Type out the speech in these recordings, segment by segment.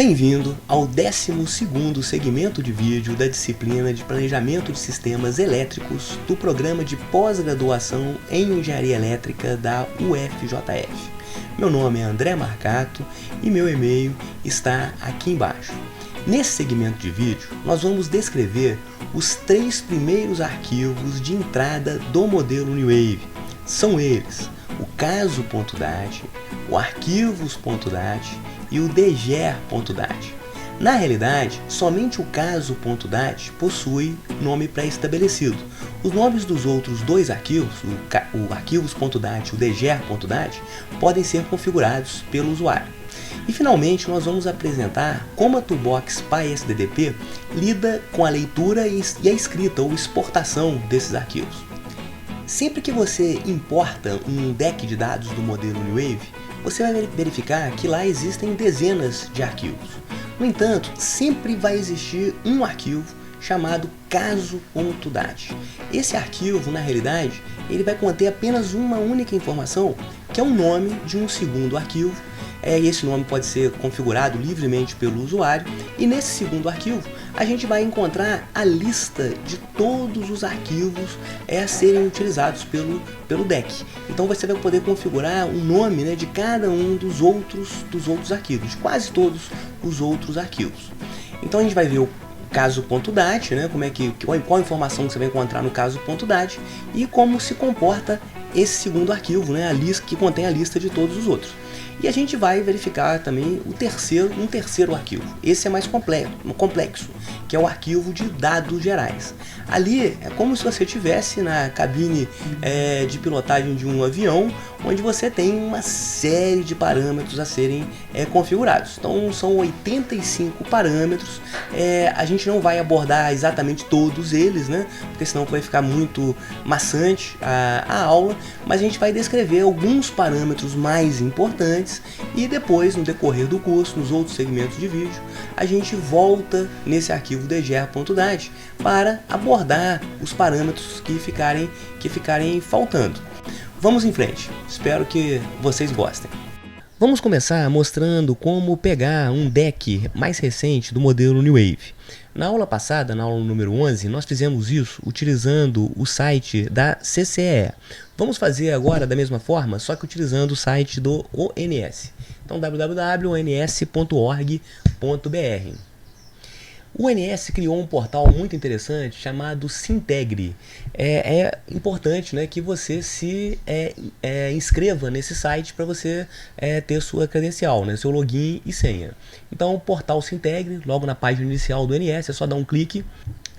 Bem-vindo ao 12º segmento de vídeo da disciplina de Planejamento de Sistemas Elétricos do Programa de Pós-Graduação em Engenharia Elétrica da UFJF. Meu nome é André Marcato e meu e-mail está aqui embaixo. Nesse segmento de vídeo, nós vamos descrever os 3 primeiros arquivos de entrada do modelo New Wave. São eles o caso.dat, o arquivos.dat e o dger.dat. Na realidade, somente o caso.dat possui nome pré-estabelecido. Os nomes dos outros dois arquivos, o arquivos.dat e o dger.dat, podem ser configurados pelo usuário. E finalmente nós vamos apresentar como a Toolbox PySDDP lida com a leitura e a escrita ou exportação desses arquivos. Sempre que você importa um deck de dados do modelo New Wave, você vai verificar que lá existem dezenas de arquivos. No entanto, sempre vai existir um arquivo chamado caso.dat. Esse arquivo, na realidade, ele vai conter apenas uma única informação, que é o nome de um segundo arquivo. Esse nome pode ser configurado livremente pelo usuário, e nesse segundo arquivo a gente vai encontrar a lista de todos os arquivos a serem utilizados pelo deck. Então você vai poder configurar o nome, de cada um dos outros arquivos, de quase todos os outros arquivos. Então a gente vai ver o caso.dat, qual a informação que você vai encontrar no caso.dat e como se comporta esse segundo arquivo, a lista que contém a lista de todos os outros. E a gente vai verificar também um terceiro arquivo. Esse é mais complexo, que é o arquivo de dados gerais. Ali é como se você estivesse na cabine de pilotagem de um avião, onde você tem uma série de parâmetros a serem configurados. Então são 85 parâmetros. A gente não vai abordar exatamente todos eles, porque senão vai ficar muito maçante a aula, mas a gente vai descrever alguns parâmetros mais importantes e depois, no decorrer do curso, nos outros segmentos de vídeo, a gente volta nesse arquivo dger.dat para abordar os parâmetros que ficarem faltando. Vamos em frente, espero que vocês gostem. Vamos começar mostrando como pegar um deck mais recente do modelo New Wave. Na aula passada, na aula número 11, nós fizemos isso utilizando o site da CCEE. Vamos fazer agora da mesma forma, só que utilizando o site do ONS. Então www.ons.org.br. O ONS criou um portal muito interessante chamado Sintegre. É importante que você se inscreva nesse site para você ter sua credencial, seu login e senha. Então o portal Sintegre, logo na página inicial do ONS, é só dar um clique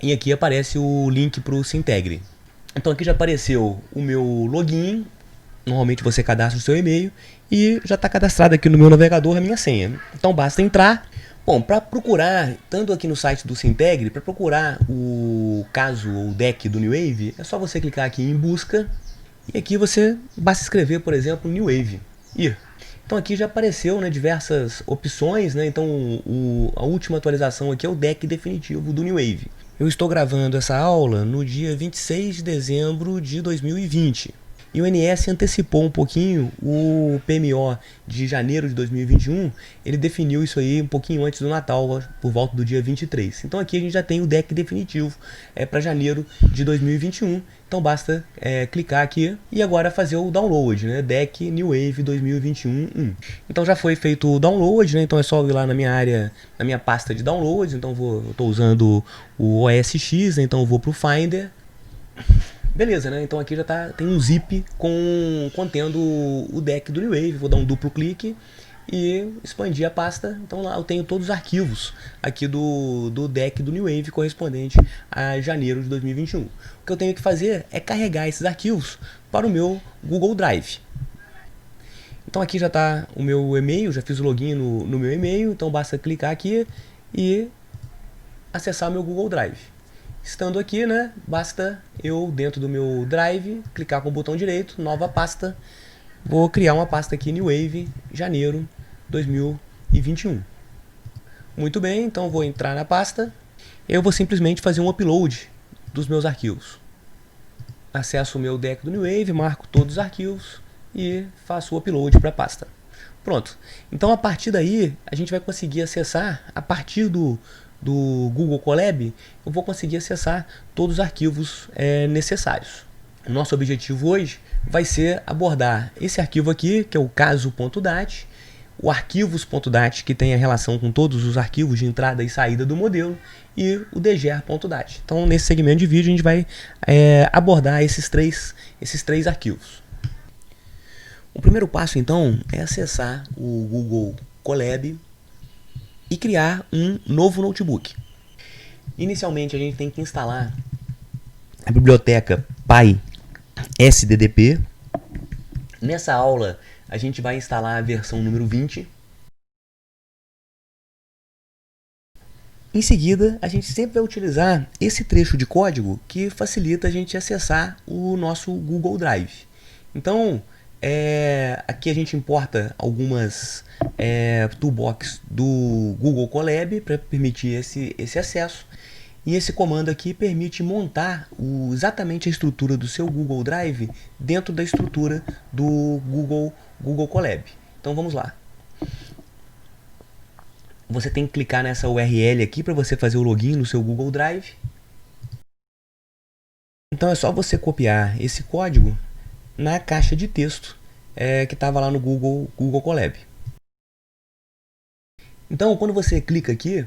e aqui aparece o link para o Sintegre. Então aqui já apareceu o meu login, normalmente você cadastra o seu e-mail e já está cadastrado aqui no meu navegador a minha senha. Então basta entrar. Bom, para procurar, tanto aqui no site do Sintegre, para procurar o caso ou deck do New Wave, é só você clicar aqui em busca e aqui você basta escrever, por exemplo, New Wave. Então aqui já apareceu diversas opções, então a última atualização aqui é o deck definitivo do New Wave. Eu estou gravando essa aula no dia 26 de dezembro de 2020. E o ONS antecipou um pouquinho o PMO de janeiro de 2021, ele definiu isso aí um pouquinho antes do Natal, por volta do dia 23. Então aqui a gente já tem o deck definitivo para janeiro de 2021, então basta clicar aqui e agora fazer o download, deck New Wave 2021. Então já foi feito o download, então é só ir lá na minha área, na minha pasta de downloads, então eu estou usando o OSX, então eu vou para o Finder. Beleza, então aqui já tem um zip contendo o deck do New Wave. Vou dar um duplo clique e expandir a pasta. Então lá eu tenho todos os arquivos aqui do deck do New Wave correspondente a janeiro de 2021. O que eu tenho que fazer é carregar esses arquivos para o meu Google Drive. Então aqui já está o meu e-mail, já fiz o login no meu e-mail, então basta clicar aqui e acessar o meu Google Drive. Estando aqui, basta eu, dentro do meu Drive, clicar com o botão direito, nova pasta. Vou criar uma pasta aqui, New Wave, janeiro 2021. Muito bem, então vou entrar na pasta. Eu vou simplesmente fazer um upload dos meus arquivos. Acesso o meu deck do New Wave, marco todos os arquivos e faço o upload para a pasta. Pronto. Então a partir daí a gente vai conseguir acessar, a partir do Google Colab, eu vou conseguir acessar todos os arquivos necessários. O nosso objetivo hoje vai ser abordar esse arquivo aqui, que é o caso.dat, o arquivos.dat, que tem a relação com todos os arquivos de entrada e saída do modelo, e o dger.dat. Então, nesse segmento de vídeo, a gente vai abordar esses três arquivos. O primeiro passo, então, é acessar o Google Colab e criar um novo notebook. Inicialmente, a gente tem que instalar a biblioteca PySDDP. Nessa aula, a gente vai instalar a versão número 20. Em seguida, a gente sempre vai utilizar esse trecho de código que facilita a gente acessar o nosso Google Drive. Então, aqui a gente importa algumas toolbox do Google Colab para permitir esse acesso. E esse comando aqui permite montar exatamente a estrutura do seu Google Drive dentro da estrutura do Google Colab. Então vamos lá. Você tem que clicar nessa URL aqui para você fazer o login no seu Google Drive. Então é só você copiar esse código na caixa de texto que estava lá no Google Colab. Então quando você clica aqui,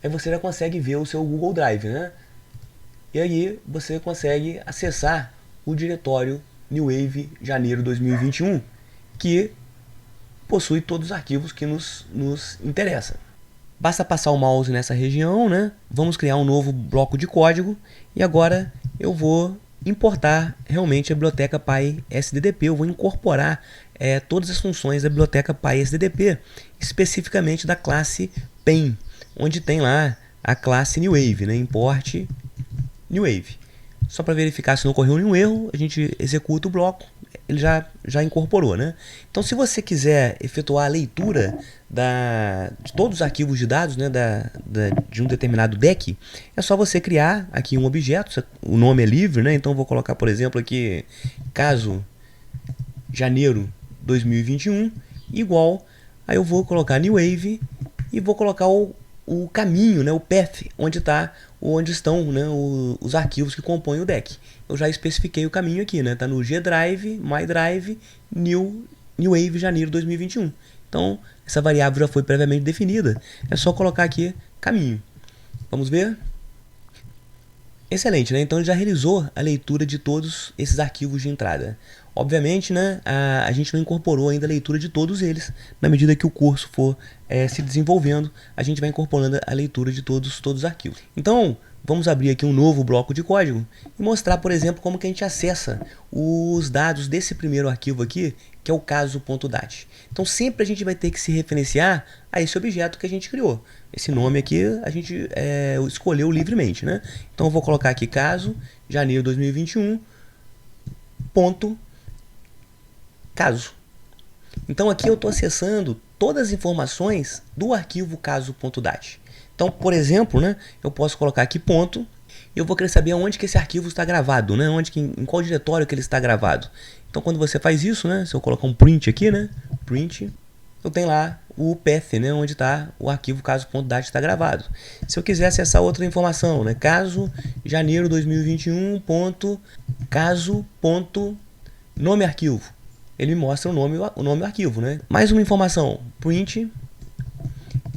aí você já consegue ver o seu Google Drive, né? E aí você consegue acessar o diretório New Wave janeiro 2021, que possui todos os arquivos que nos interessam. Basta passar o mouse nessa região, né? Vamos criar um novo bloco de código e agora eu vou importar realmente a biblioteca PySDDP. Eu vou incorporar todas as funções da biblioteca PySDDP, especificamente da classe PEN, onde tem lá a classe New Wave, né? Import New Wave. Só para verificar se não ocorreu nenhum erro, a gente executa o bloco, ele já incorporou, né? Então, se você quiser efetuar a leitura de todos os arquivos de dados, né, de um determinado deck, é só você criar aqui um objeto, o nome é livre, né? Então, vou colocar, por exemplo, aqui, caso janeiro 2021, igual, aí eu vou colocar New Wave e vou colocar o caminho, né, o path, onde estão, né, os arquivos que compõem o deck. Eu já especifiquei o caminho aqui, né, tá no G Drive, My Drive, New Wave janeiro 2021. Então, essa variável já foi previamente definida. É só colocar aqui caminho. Vamos ver? Excelente, né? Então ele já realizou a leitura de todos esses arquivos de entrada. Obviamente, né, a gente não incorporou ainda a leitura de todos eles. Na medida que o curso for se desenvolvendo, a gente vai incorporando a leitura de todos os arquivos. Então, vamos abrir aqui um novo bloco de código e mostrar, por exemplo, como que a gente acessa os dados desse primeiro arquivo aqui, que é o caso.dat. Então, sempre a gente vai ter que se referenciar a esse objeto que a gente criou. Esse nome aqui a gente escolheu livremente, né? Então, eu vou colocar aqui caso, janeiro 2021, ponto, caso. Então, aqui eu estou acessando todas as informações do arquivo caso.dat. Então, por exemplo, né, eu posso colocar aqui ponto e eu vou querer saber onde que esse arquivo está gravado, né, em qual diretório que ele está gravado. Então, quando você faz isso, né, se eu colocar um print aqui, né, print, eu tenho lá o path, né, onde está o arquivo caso.dat está gravado. Se eu quiser acessar outra informação, né, caso janeiro 2021, ponto, caso, ponto, nome arquivo. Ele me mostra o nome do arquivo, né? Mais uma informação, print,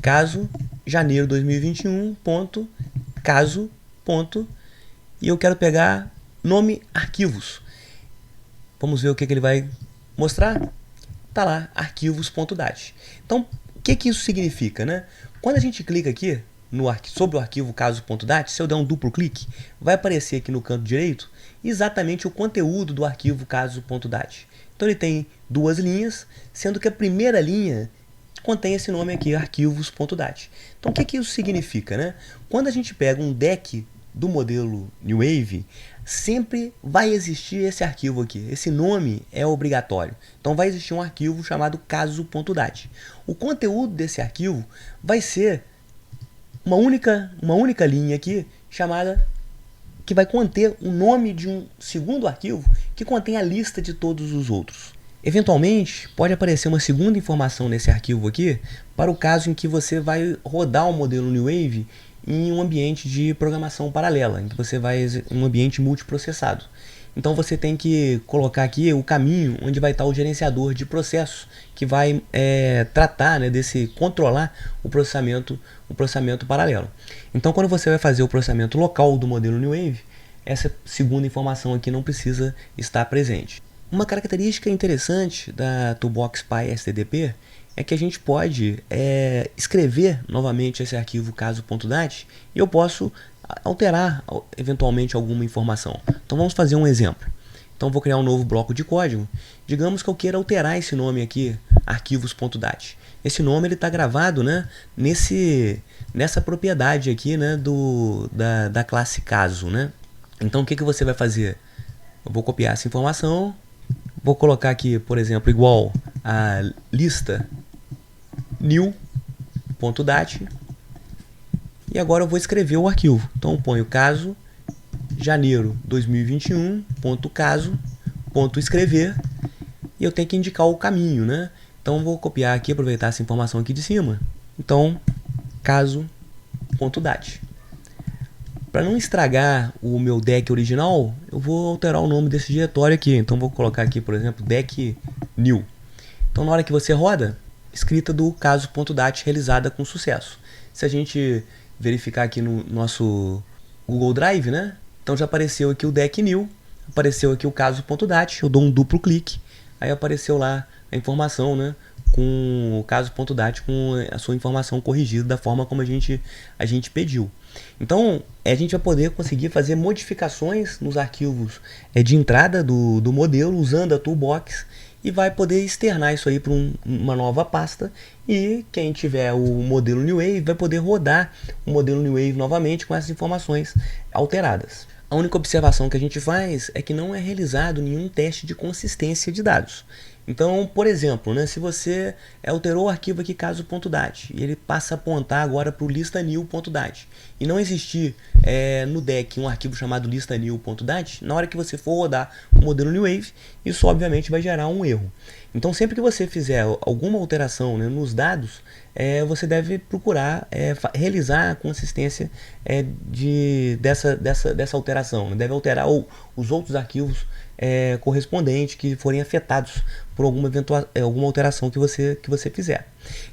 caso, janeiro 2021, ponto, caso, ponto, e eu quero pegar nome arquivos. Vamos ver o que ele vai mostrar. Tá lá, arquivos.dat. Então, o que isso significa, né? Quando a gente clica aqui sobre o arquivo caso.dat, se eu der um duplo clique, vai aparecer aqui no canto direito exatamente o conteúdo do arquivo caso.dat. Então ele tem duas linhas, sendo que a primeira linha contém esse nome aqui, arquivos.dat. Então o que isso significa, né? Quando a gente pega um deck do modelo New Wave, sempre vai existir esse arquivo aqui. Esse nome é obrigatório. Então vai existir um arquivo chamado caso.dat. O conteúdo desse arquivo vai ser uma única linha aqui, que vai conter o nome de um segundo arquivo que contém a lista de todos os outros. Eventualmente, pode aparecer uma segunda informação nesse arquivo aqui para o caso em que você vai rodar o modelo New Wave em um ambiente de programação paralela, em que você vai em um ambiente multiprocessado. Então você tem que colocar aqui o caminho onde vai estar o gerenciador de processos que vai tratar, né, controlar o processamento paralelo. Então quando você vai fazer o processamento local do modelo New Wave, essa segunda informação aqui não precisa estar presente. Uma característica interessante da Toolbox PySTDP é que a gente pode escrever novamente esse arquivo caso.dat e eu posso alterar eventualmente alguma informação. Então vamos fazer um exemplo. Então vou criar um novo bloco de código. Digamos que eu queira alterar esse nome aqui, arquivos.dat. Esse nome está gravado, né, nessa propriedade aqui, né, da classe caso. Né? Então o que você vai fazer? Eu vou copiar essa informação. Vou colocar aqui, por exemplo, igual a lista new.dat e agora eu vou escrever o arquivo. Então eu ponho caso janeiro 2021.caso.escrever e eu tenho que indicar o caminho, né? Então eu vou copiar aqui, aproveitar essa informação aqui de cima. Então, caso.dat. Para não estragar o meu deck original, eu vou alterar o nome desse diretório aqui. Então vou colocar aqui, por exemplo, deck new. Então na hora que você roda, escrita do caso.dat realizada com sucesso. Se a gente verificar aqui no nosso Google Drive, né? Então já apareceu aqui o deck new, apareceu aqui o caso.dat, eu dou um duplo clique, aí apareceu lá a informação, né? Com o caso.dat, com a sua informação corrigida da forma como a gente pediu. Então, a gente vai poder conseguir fazer modificações nos arquivos de entrada do modelo usando a Toolbox e vai poder externar isso aí para uma nova pasta e quem tiver o modelo New Wave vai poder rodar o modelo New Wave novamente com essas informações alteradas. A única observação que a gente faz é que não é realizado nenhum teste de consistência de dados. Então, por exemplo, né, se você alterou o arquivo aqui caso.dat e ele passa a apontar agora para o listanew.dat e não existir no deck um arquivo chamado listanew.dat, na hora que você for rodar o modelo New Wave, isso obviamente vai gerar um erro. Então, sempre que você fizer alguma alteração, né, nos dados, você deve procurar realizar a consistência dessa alteração. Né? Deve alterar os outros arquivos correspondentes que forem afetados por alguma alteração que você fizer.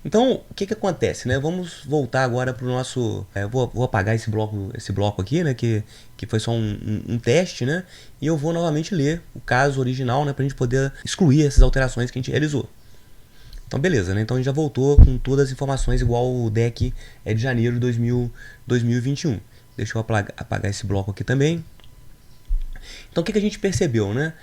Então, o que acontece? Né? Vamos voltar agora para o nosso... vou apagar esse bloco aqui, né? que foi só um teste, né? E eu vou novamente ler o caso original, né? Para a gente poder excluir essas alterações que a gente realizou. Então beleza, né? Então a gente já voltou com todas as informações igual o deck de janeiro de 2021. Deixa eu apagar esse bloco aqui também. Então o que a gente percebeu, né?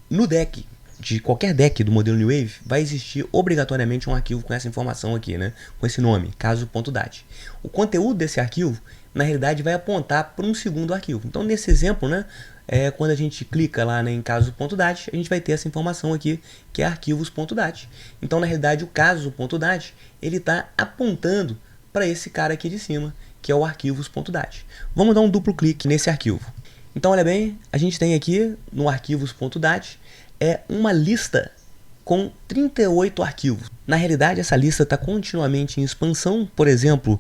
No deck, de qualquer deck do modelo New Wave, vai existir obrigatoriamente um arquivo com essa informação aqui, né? Com esse nome, caso.dat. O conteúdo desse arquivo, na realidade, vai apontar para um segundo arquivo. Então nesse exemplo, né? Quando a gente clica lá, né, em caso.dat, a gente vai ter essa informação aqui, que é arquivos.dat. Então, na realidade, o caso.dat, ele está apontando para esse cara aqui de cima, que é o arquivos.dat. Vamos dar um duplo clique nesse arquivo. Então, olha bem, a gente tem aqui no arquivos.dat uma lista com 38 arquivos. Na realidade, essa lista está continuamente em expansão. Por exemplo,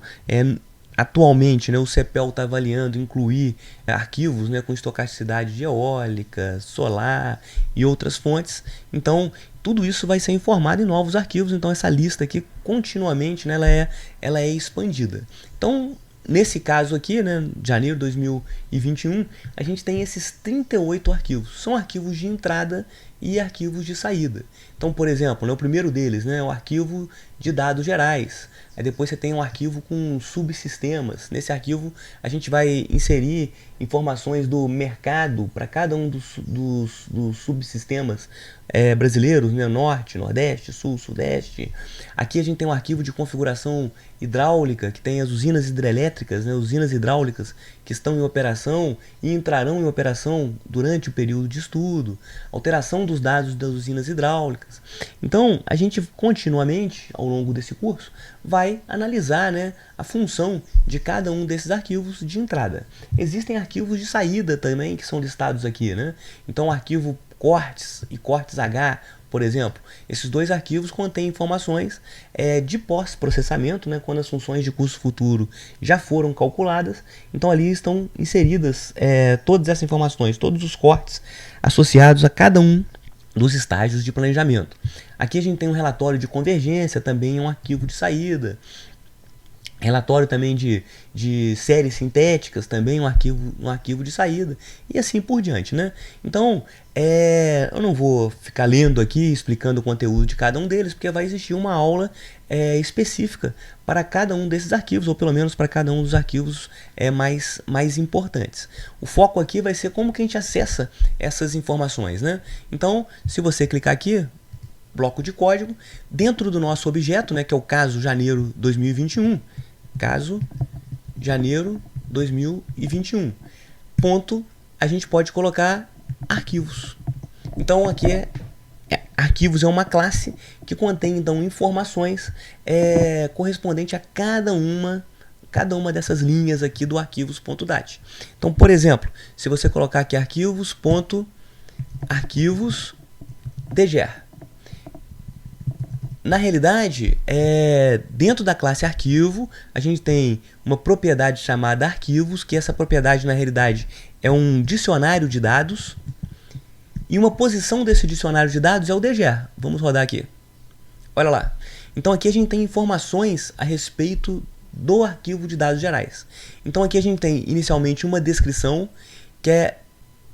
atualmente, né, o CEPEL está avaliando incluir arquivos, né, com estocasticidade de eólica, solar e outras fontes. Então, tudo isso vai ser informado em novos arquivos. Então, essa lista aqui, continuamente, né, ela é expandida. Então, nesse caso aqui, né, janeiro de 2021, a gente tem esses 38 arquivos. São arquivos de entrada e arquivos de saída. Então, por exemplo, né, o primeiro deles, né, é o arquivo de dados gerais. Aí depois você tem um arquivo com subsistemas. Nesse arquivo a gente vai inserir informações do mercado para cada um dos subsistemas brasileiros, né? Norte, Nordeste, Sul, Sudeste. Aqui a gente tem um arquivo de configuração hidráulica, que tem as usinas hidrelétricas, né? Usinas hidráulicas que estão em operação e entrarão em operação durante o período de estudo. Alteração dos dados das usinas hidráulicas. Então, a gente continuamente, ao longo desse curso, vai analisar, né, a função de cada um desses arquivos de entrada. Existem arquivos de saída também que são listados aqui, né? Então o arquivo cortes e cortes H por exemplo, esses dois arquivos contêm informações de pós-processamento, né, quando as funções de custo futuro já foram calculadas. Então ali estão inseridas todas essas informações, todos os cortes associados a cada um dos estágios de planejamento. Aqui a gente tem um relatório de convergência, também um arquivo de saída, relatório também de séries sintéticas, também um arquivo de saída, e assim por diante, né? Então, eu não vou ficar lendo aqui, explicando o conteúdo de cada um deles, porque vai existir uma aula específica para cada um desses arquivos, ou pelo menos para cada um dos arquivos mais importantes. O foco aqui vai ser como que a gente acessa essas informações, né? Então, se você clicar aqui, bloco de código, dentro do nosso objeto, né, que é o caso janeiro 2021, caso janeiro 2021, ponto, a gente pode colocar arquivos. Então aqui arquivos é uma classe que contém então informações correspondente a cada uma dessas linhas aqui do arquivos.dat. Então, por exemplo, se você colocar aqui arquivos.arquivos.dger, na realidade, dentro da classe arquivo, a gente tem uma propriedade chamada arquivos, que essa propriedade, na realidade, é um dicionário de dados, e uma posição desse dicionário de dados é o dger. Vamos rodar aqui. Olha lá. Então aqui a gente tem informações a respeito do arquivo de dados gerais. Então aqui a gente tem inicialmente uma descrição, que é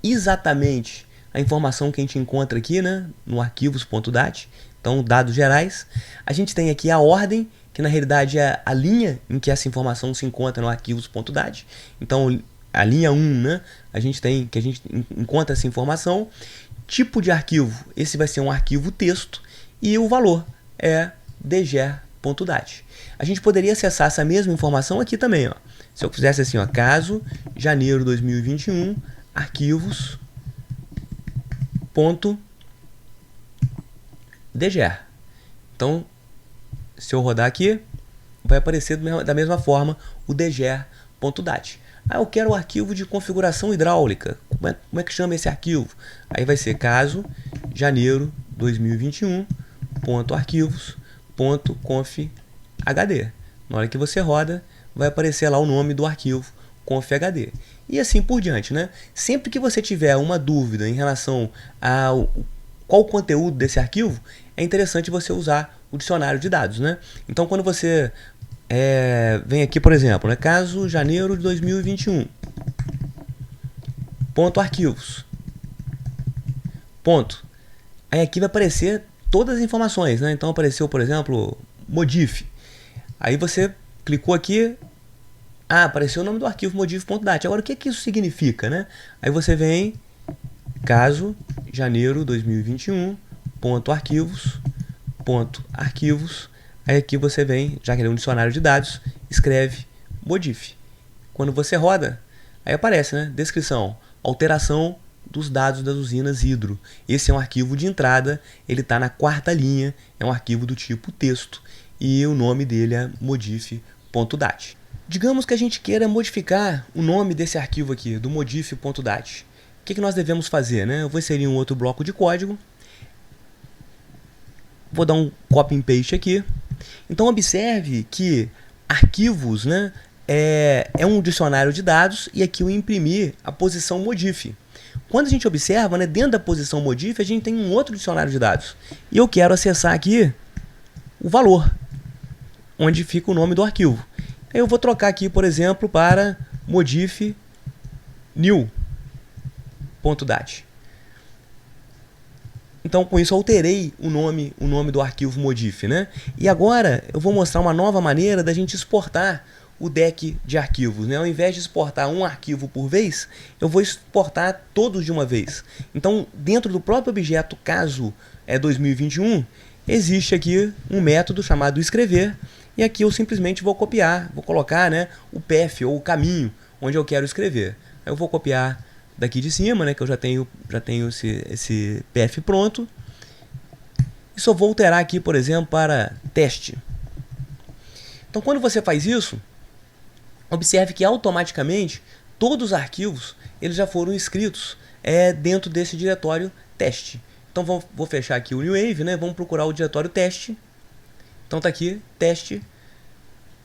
exatamente a informação que a gente encontra aqui, né, no arquivos.dat. Então, dados gerais. A gente tem aqui a ordem, que na realidade é a linha em que essa informação se encontra no arquivos.dat. Então, a linha 1, né, a gente encontra essa informação. Tipo de arquivo, esse vai ser um arquivo texto. E o valor é dger.dat. A gente poderia acessar essa mesma informação aqui também. Ó. Se eu fizesse assim, ó, caso janeiro 2021, arquivos.dger. Então, se eu rodar aqui, vai aparecer da mesma forma o dger.dat. Eu quero o arquivo de configuração hidráulica. Como é que chama esse arquivo? Aí vai ser caso janeiro 2021.arquivos.confhd. Na hora que você roda, vai aparecer lá o nome do arquivo confhd. E assim por diante, né? Sempre que você tiver uma dúvida em relação a qual o conteúdo desse arquivo, é interessante você usar o dicionário de dados, né? Então, quando você vem aqui, por exemplo, né, caso janeiro de 2021, ponto arquivos, ponto. Aí aqui vai aparecer todas as informações, né? Então apareceu, por exemplo, modif. Aí você clicou aqui, apareceu o nome do arquivo modif.dat. Agora, o que isso significa, né? Aí você vem, caso janeiro 2021, ponto arquivos, aí aqui você vem, já que ele é um dicionário de dados, escreve modif. Quando você roda, aí aparece, né? Descrição, alteração dos dados das usinas hidro. Esse é um arquivo de entrada, ele está na 4ª linha, é um arquivo do tipo texto, e o nome dele é modif.dat. Digamos que a gente queira modificar o nome desse arquivo aqui, do modif.dat. O que nós devemos fazer, né? Eu vou inserir um outro bloco de código. Vou dar um copy and paste aqui. Então observe que arquivos, né, é um dicionário de dados, e aqui eu imprimi a posição modif. Quando a gente observa, né, dentro da posição modif, a gente tem um outro dicionário de dados. E eu quero acessar aqui o valor, onde fica o nome do arquivo. Eu vou trocar aqui, por exemplo, para modif new.dat. Então, com isso, eu alterei o nome do arquivo modif, né? E agora eu vou mostrar uma nova maneira da gente exportar o deck de arquivos, né? Ao invés de exportar um arquivo por vez, eu vou exportar todos de uma vez. Então, dentro do próprio objeto caso 2021, existe aqui um método chamado escrever, e aqui eu simplesmente vou copiar, vou colocar, né, o path ou o caminho onde eu quero escrever. Eu vou copiar daqui de cima, né, que eu já tenho esse path pronto, e só vou alterar aqui, por exemplo, para teste. Então, quando você faz isso, observe que automaticamente todos os arquivos eles já foram inscritos dentro desse diretório teste. Então vou fechar aqui o New Wave, né? Vamos procurar o diretório teste. Então tá aqui, teste.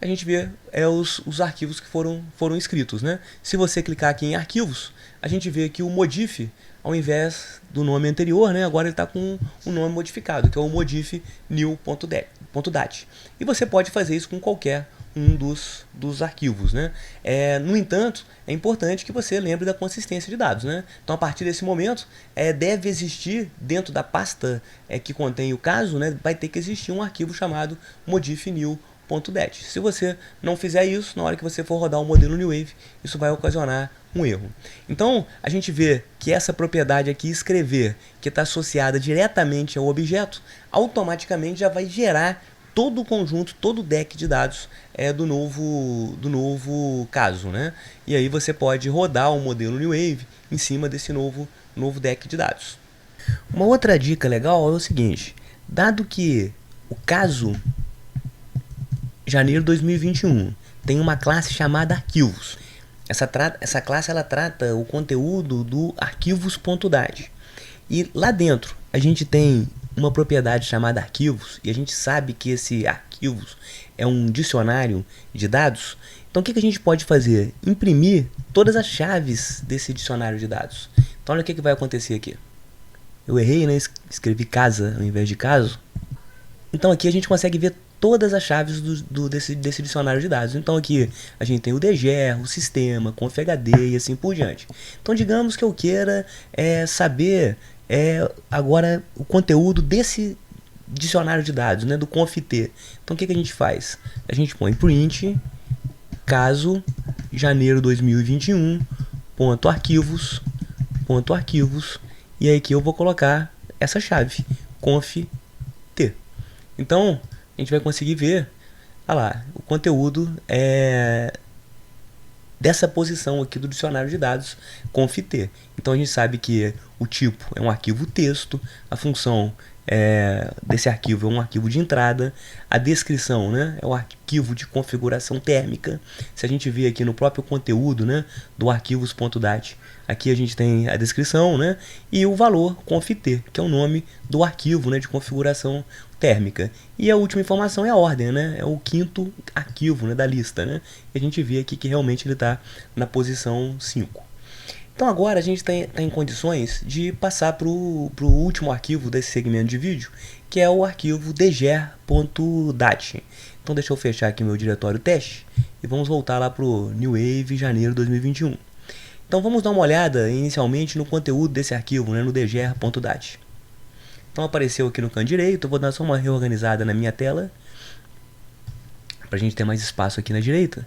A gente vê os arquivos que foram escritos, né? Se você clicar aqui em arquivos, a gente vê que o modif, ao invés do nome anterior, né, agora ele está com um nome modificado, que é o modif new.dat. E você pode fazer isso com qualquer um dos arquivos, né? No entanto, é importante que você lembre da consistência de dados, né? Então, a partir desse momento, deve existir, dentro da pasta que contém o caso, né, vai ter que existir um arquivo chamado modif new.dat. Se você não fizer isso, na hora que você for rodar o modelo New Wave, isso vai ocasionar um erro. Então, a gente vê que essa propriedade aqui, escrever, que está associada diretamente ao objeto, automaticamente já vai gerar todo o conjunto, todo o deck de dados do novo caso, né? E aí você pode rodar o modelo New Wave em cima desse novo deck de dados. Uma outra dica legal é o seguinte: dado que o caso janeiro 2021 tem uma classe chamada arquivos. Essa classe ela trata o conteúdo do arquivos.dat. E lá dentro a gente tem uma propriedade chamada arquivos, e a gente sabe que esse arquivos é um dicionário de dados. Então o que a gente pode fazer? Imprimir todas as chaves desse dicionário de dados. Então olha o que vai acontecer aqui. Eu errei, né? Escrevi casa ao invés de caso. Então aqui a gente consegue ver todas as chaves desse dicionário de dados. Então aqui a gente tem o dger, o sistema, confhd e assim por diante. Então digamos que eu queira saber agora o conteúdo desse dicionário de dados, né, do conft. Então o que a gente faz? A gente põe print caso janeiro 2021 .arquivos e aí aqui eu vou colocar essa chave conft. Então a gente vai conseguir ver, olha lá, o conteúdo dessa posição aqui do dicionário de dados conft. Então a gente sabe que o tipo é um arquivo texto, a função desse arquivo é um arquivo de entrada, a descrição, né, é um arquivo de configuração térmica. Se a gente vê aqui no próprio conteúdo, né, do arquivos.dat, aqui a gente tem a descrição, né, e o valor conft, que é o nome do arquivo, né, de configuração térmica. E a última informação é a ordem, né, é o quinto arquivo, né, da lista, né, e a gente vê aqui que realmente ele está na posição 5. Então agora a gente está em condições de passar para o último arquivo desse segmento de vídeo, que é o arquivo dger.dat. Então deixa eu fechar aqui meu diretório teste e vamos voltar lá para o New Wave janeiro 2021. Então vamos dar uma olhada inicialmente no conteúdo desse arquivo, né, no dger.dat. Então apareceu aqui no canto direito, eu vou dar só uma reorganizada na minha tela, para a gente ter mais espaço aqui na direita.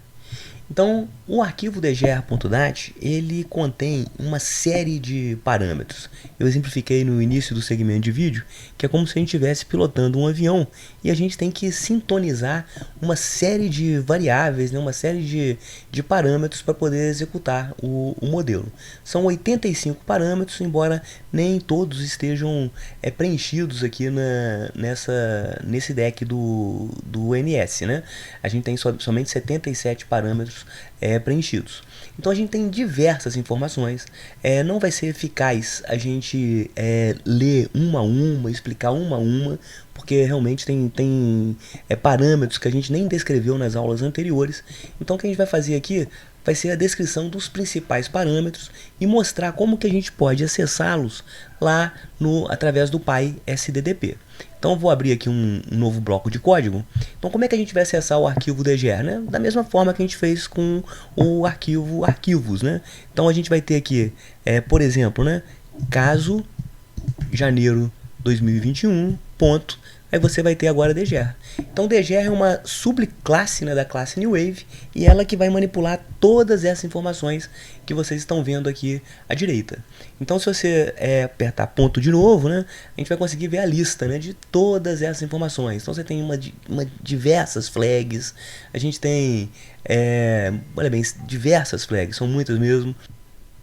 Então, o arquivo dger.dat, ele contém uma série de parâmetros. Eu exemplifiquei no início do segmento de vídeo, que é como se a gente estivesse pilotando um avião e a gente tem que sintonizar uma série de variáveis, né, uma série de parâmetros para poder executar o modelo. São 85 parâmetros, embora nem todos estejam preenchidos aqui nesse deck do NS, né? A gente tem somente 77 parâmetros preenchidos. Então a gente tem diversas informações. Não vai ser eficaz a gente ler uma a uma, explicar uma a uma, porque realmente tem parâmetros que a gente nem descreveu nas aulas anteriores. Então o que a gente vai fazer aqui vai ser a descrição dos principais parâmetros e mostrar como que a gente pode acessá-los lá através do PySDDP. Então eu vou abrir aqui um novo bloco de código. Então como é que a gente vai acessar o arquivo dger, né? Da mesma forma que a gente fez com o arquivo arquivos, né? Então a gente vai ter aqui, por exemplo, né, caso janeiro 2021 ponto. Aí você vai ter agora dger. Então dger é uma subclasse, né, da classe New Wave, e ela que vai manipular todas essas informações que vocês estão vendo aqui à direita. Então se você apertar ponto de novo, né, a gente vai conseguir ver a lista, né, de todas essas informações. Então você tem diversas flags, a gente tem olha bem, diversas flags, são muitas mesmo.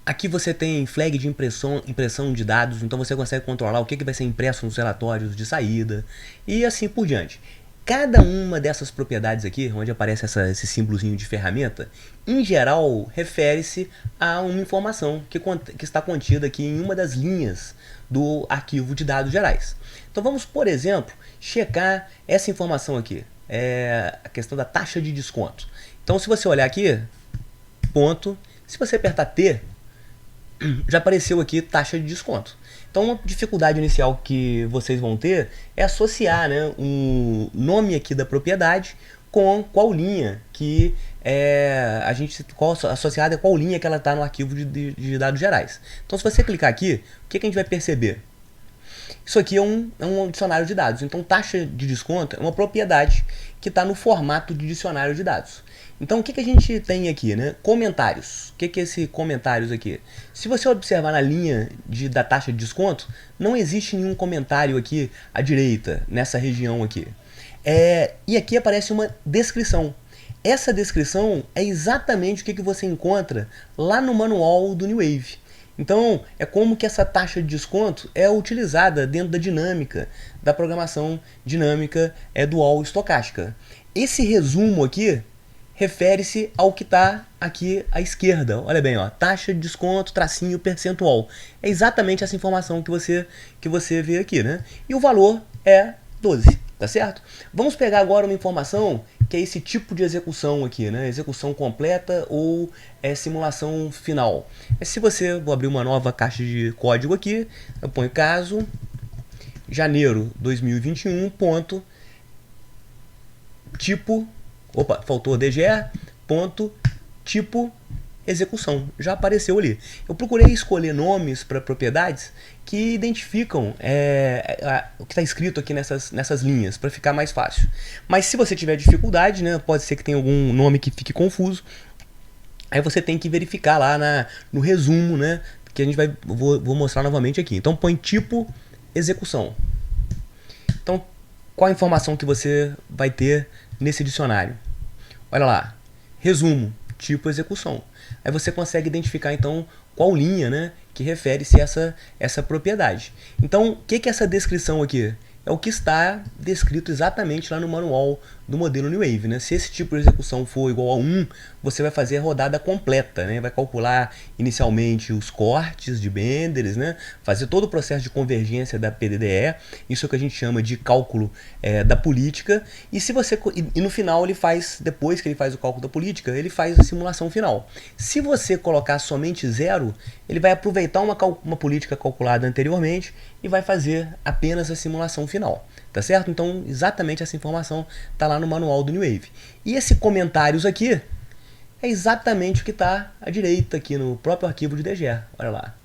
Aqui você tem flag de impressão de dados, então você consegue controlar o que vai ser impresso nos relatórios de saída e assim por diante. cada uma dessas propriedades aqui, onde aparece esse símbolozinho de ferramenta, em geral refere-se a uma informação que está contida aqui em uma das linhas do arquivo de dados gerais. Então vamos, por exemplo, checar essa informação aqui, a questão da taxa de desconto. Então se você olhar aqui, ponto, se você apertar T, já apareceu aqui taxa de desconto. Então uma dificuldade inicial que vocês vão ter é associar, né, o nome aqui da propriedade com qual linha que associada a qual linha que ela está no arquivo de dados gerais. Então se você clicar aqui, o que a gente vai perceber? Isso aqui é um dicionário de dados. Então taxa de desconto é uma propriedade que está no formato de dicionário de dados. Então o que a gente tem aqui, né? Comentários. O que é esse comentários aqui? Se você observar na linha da taxa de desconto, não existe nenhum comentário aqui à direita, nessa região aqui. E aqui aparece uma descrição. Essa descrição é exatamente o que você encontra lá no manual do New Wave. Então, é como que essa taxa de desconto é utilizada dentro da dinâmica, da programação dinâmica dual estocástica. Esse resumo aqui refere-se ao que está aqui à esquerda. Olha bem, ó, taxa de desconto, tracinho, percentual. É exatamente essa informação que você vê aqui, né? E o valor é 12, tá certo? Vamos pegar agora uma informação que é esse tipo de execução aqui, né? Execução completa ou simulação final. Vou abrir uma nova caixa de código aqui, eu ponho caso janeiro 2021, ponto, tipo, faltou DGE, ponto, tipo, execução. Já apareceu ali. Eu procurei escolher nomes para propriedades que identificam o que está escrito aqui nessas linhas, para ficar mais fácil. Mas se você tiver dificuldade, né, pode ser que tenha algum nome que fique confuso, aí você tem que verificar lá no resumo, né, que vou mostrar novamente aqui. Então põe tipo execução. Então qual a informação que você vai ter nesse dicionário? Olha lá, resumo, tipo execução. Aí você consegue identificar então qual linha, né, que refere-se a essa propriedade. Então o que é essa descrição aqui? É o que está descrito exatamente lá no manual do modelo New Wave, né? Se esse tipo de execução for igual a 1, você vai fazer a rodada completa, né? Vai calcular inicialmente os cortes de Benders, né? Fazer todo o processo de convergência da PDDE, isso é o que a gente chama de cálculo da política, e no final depois que ele faz o cálculo da política, ele faz a simulação final. Se você colocar somente 0, ele vai aproveitar uma política calculada anteriormente e vai fazer apenas a simulação final, tá certo? Então exatamente essa informação está lá no manual do New Wave. E esse comentários aqui é exatamente o que está à direita aqui no próprio arquivo de DGE. Olha lá,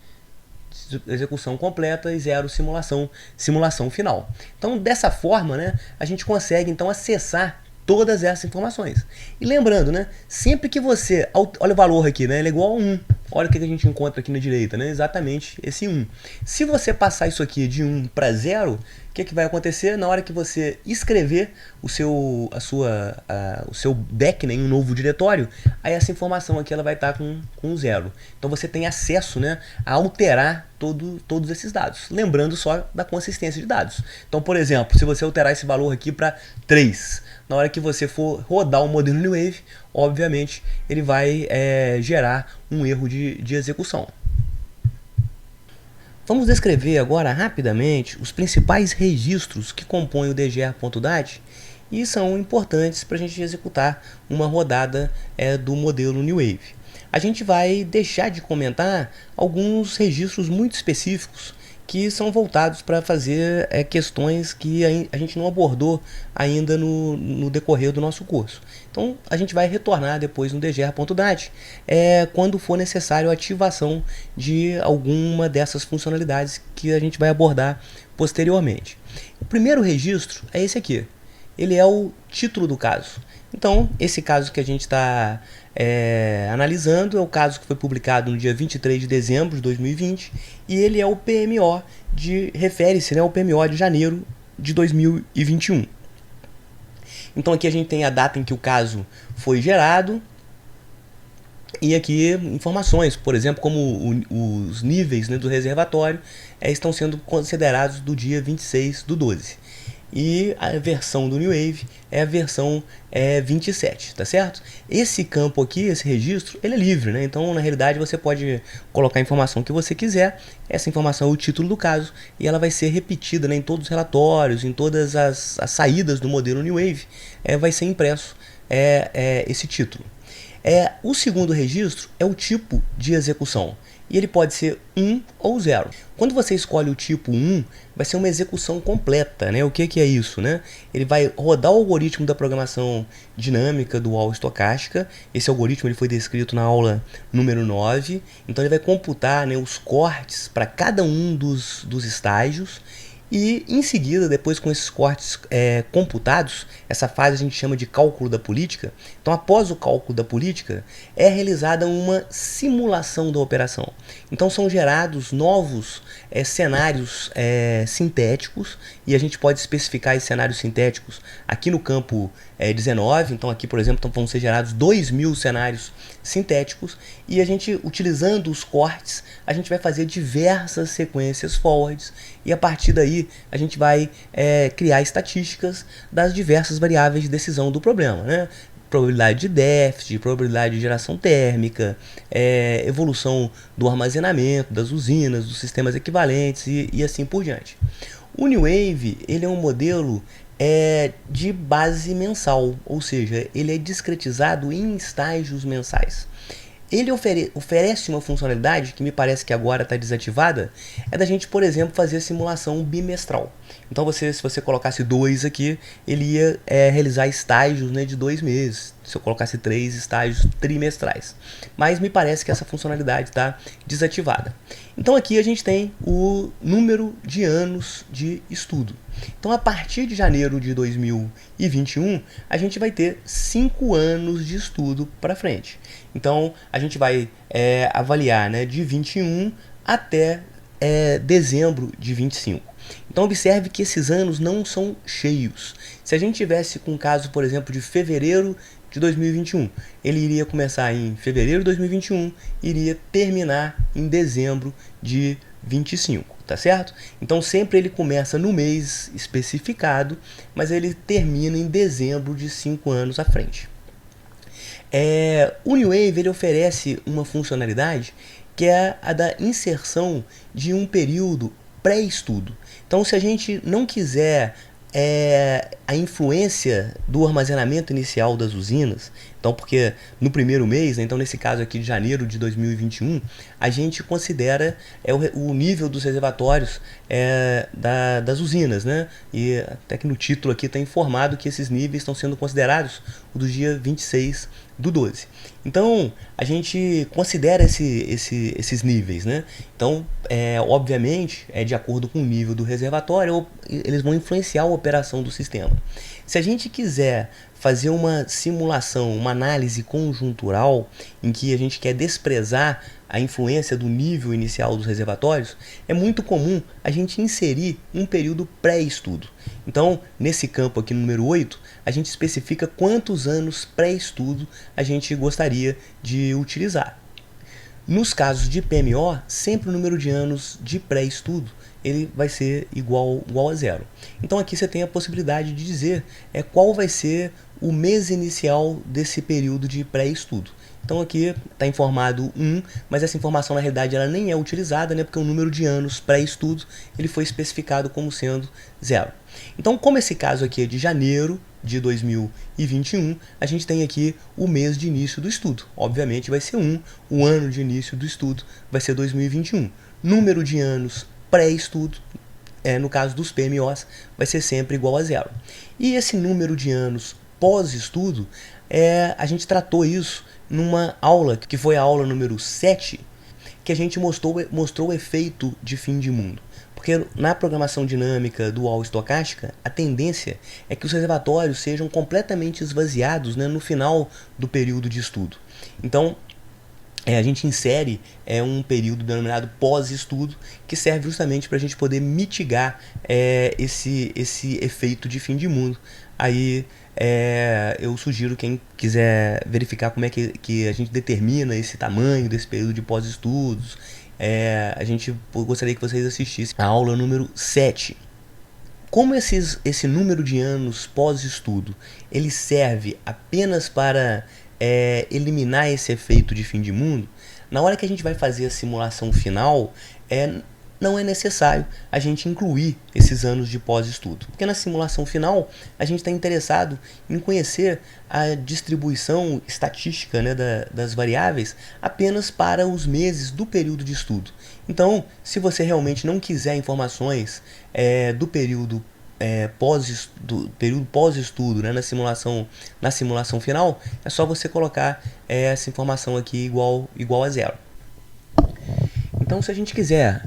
execução completa e 0 simulação final. Então dessa forma, né, a gente consegue então acessar todas essas informações. E lembrando, né, sempre que você, olha o valor aqui, né, ele é igual a 1. Olha o que a gente encontra aqui na direita, né, exatamente esse 1. Se você passar isso aqui de 1 para 0, o que vai acontecer? Na hora que você escrever o seu back, né, em um novo diretório, aí essa informação aqui ela vai estar com 0. Então você tem acesso, né, a alterar todos esses dados. Lembrando só da consistência de dados. Então, por exemplo, se você alterar esse valor aqui para 3, na hora que você for rodar o modelo New Wave, obviamente ele vai gerar um erro de execução. Vamos descrever agora rapidamente os principais registros que compõem o dgr.dat e são importantes para a gente executar uma rodada do modelo New Wave. A gente vai deixar de comentar alguns registros muito específicos que são voltados para fazer questões que a gente não abordou ainda no decorrer do nosso curso. Então a gente vai retornar depois no dgr.dat quando for necessário a ativação de alguma dessas funcionalidades que a gente vai abordar posteriormente. O primeiro registro é esse aqui. Ele é o título do caso. Então esse caso que a gente está analisando é o caso que foi publicado no dia 23 de dezembro de 2020 e ele é o PMO refere-se, né, ao PMO de janeiro de 2021. Então aqui a gente tem a data em que o caso foi gerado e aqui informações, por exemplo, como os níveis, né, do reservatório estão sendo considerados do dia 26/12. e a versão do New Wave é a versão 27, tá certo? Esse campo aqui, esse registro, ele é livre, né? Então, na realidade, você pode colocar a informação que você quiser. Essa informação é o título do caso e ela vai ser repetida, né, em todos os relatórios, em todas as saídas do modelo New Wave, vai ser impresso esse título. O segundo registro é o tipo de execução. E ele pode ser 1 ou 0. Quando você escolhe o tipo 1, vai ser uma execução completa, né? O que é isso, né? Ele vai rodar o algoritmo da programação dinâmica dual estocástica. Esse algoritmo ele foi descrito na aula número 9. Então ele vai computar, né, os cortes para cada um dos estágios. E em seguida, depois com esses cortes computados, essa fase a gente chama de cálculo da política. Então, após o cálculo da política, é realizada uma simulação da operação. Então, são gerados novos cenários sintéticos, e a gente pode especificar esses cenários sintéticos aqui no campo 19. Então, aqui, por exemplo, vão ser gerados 2.000 cenários sintéticos, e a gente, utilizando os cortes, a gente vai fazer diversas sequências forwards, e a partir daí a gente vai criar estatísticas das diversas variáveis de decisão do problema, né? Probabilidade de déficit, probabilidade de geração térmica, evolução do armazenamento, das usinas, dos sistemas equivalentes e assim por diante. O New Wave ele é um modelo de base mensal, ou seja, ele é discretizado em estágios mensais. Ele oferece uma funcionalidade que me parece que agora está desativada, é da gente, por exemplo, fazer a simulação bimestral. Então, se você colocasse 2 aqui, ele ia realizar estágios, né, de 2 meses. Se eu colocasse 3 estágios trimestrais. Mas me parece que essa funcionalidade está desativada. Então aqui a gente tem o número de anos de estudo. Então a partir de janeiro de 2021, a gente vai ter 5 anos de estudo para frente. Então a gente vai avaliar, né, de 21 até dezembro de 25. Então observe que esses anos não são cheios. Se a gente tivesse com um caso, por exemplo, de fevereiro de 2021, ele iria começar em fevereiro de 2021 e iria terminar em dezembro de 25, tá certo? Então sempre ele começa no mês especificado, mas ele termina em dezembro de 5 anos à frente. O New Wave ele oferece uma funcionalidade que é a da inserção de um período pré-estudo. Então, se a gente não quiser a influência do armazenamento inicial das usinas, então porque no primeiro mês, né, então nesse caso aqui de janeiro de 2021, a gente considera o nível dos reservatórios das usinas, né? E até que no título aqui está informado que esses níveis estão sendo considerados do dia 26 do 12. Então a gente considera esses níveis, né? Então obviamente de acordo com o nível do reservatório, eles vão influenciar a operação do sistema. Se a gente quiser fazer uma simulação, uma análise conjuntural em que a gente quer desprezar a influência do nível inicial dos reservatórios, é muito comum a gente inserir um período pré-estudo. Então, nesse campo aqui, número 8, a gente especifica quantos anos pré-estudo a gente gostaria de utilizar. Nos casos de PMO, sempre o número de anos de pré-estudo ele vai ser igual a 0. Então aqui você tem a possibilidade de dizer qual vai ser o mês inicial desse período de pré-estudo. Então aqui está informado 1, mas essa informação na realidade ela nem é utilizada, né, porque o número de anos pré-estudo ele foi especificado como sendo 0. Então, como esse caso aqui é de janeiro de 2021, a gente tem aqui o mês de início do estudo. Obviamente vai ser 1, o ano de início do estudo vai ser 2021. Número de anos pré-estudo, no caso dos PMOs, vai ser sempre igual a 0. E esse número de anos pós-estudo, a gente tratou isso numa aula, que foi a aula número 7, que a gente mostrou o efeito de fim de mundo. Porque na programação dinâmica dual estocástica, a tendência é que os reservatórios sejam completamente esvaziados, né, no final do período de estudo. Então, a gente insere um período denominado pós-estudo, que serve justamente para a gente poder mitigar esse efeito de fim de mundo. Aí eu sugiro quem quiser verificar como é que a gente determina esse tamanho desse período de pós-estudos, eu gostaria que vocês assistissem a aula número 7. Como esse número de anos pós-estudo ele serve apenas para eliminar esse efeito de fim de mundo, na hora que a gente vai fazer a simulação final, não é necessário a gente incluir esses anos de pós-estudo. Porque na simulação final, a gente está interessado em conhecer a distribuição estatística, né, das variáveis apenas para os meses do período de estudo. Então, se você realmente não quiser informações do período pós-estudo, né, na simulação final, é só você colocar essa informação aqui igual a zero. Então, se a gente quiser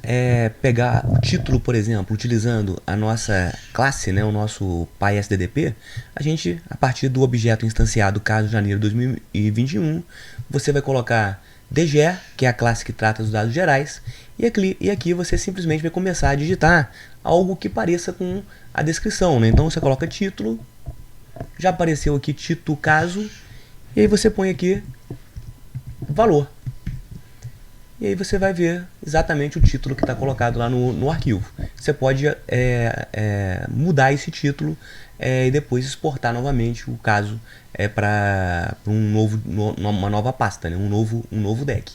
pegar o título, por exemplo, utilizando a nossa classe, né, o nosso PySDDP, a gente, a partir do objeto instanciado caso de janeiro de 2021, você vai colocar DGER, que é a classe que trata dos dados gerais, e aqui você simplesmente vai começar a digitar algo que pareça com a descrição, né? Então você coloca título, já apareceu aqui título caso, e aí você põe aqui valor. E aí você vai ver exatamente o título que está colocado lá no arquivo. Você pode mudar esse título e depois exportar novamente o caso para uma nova pasta, né? um novo deck.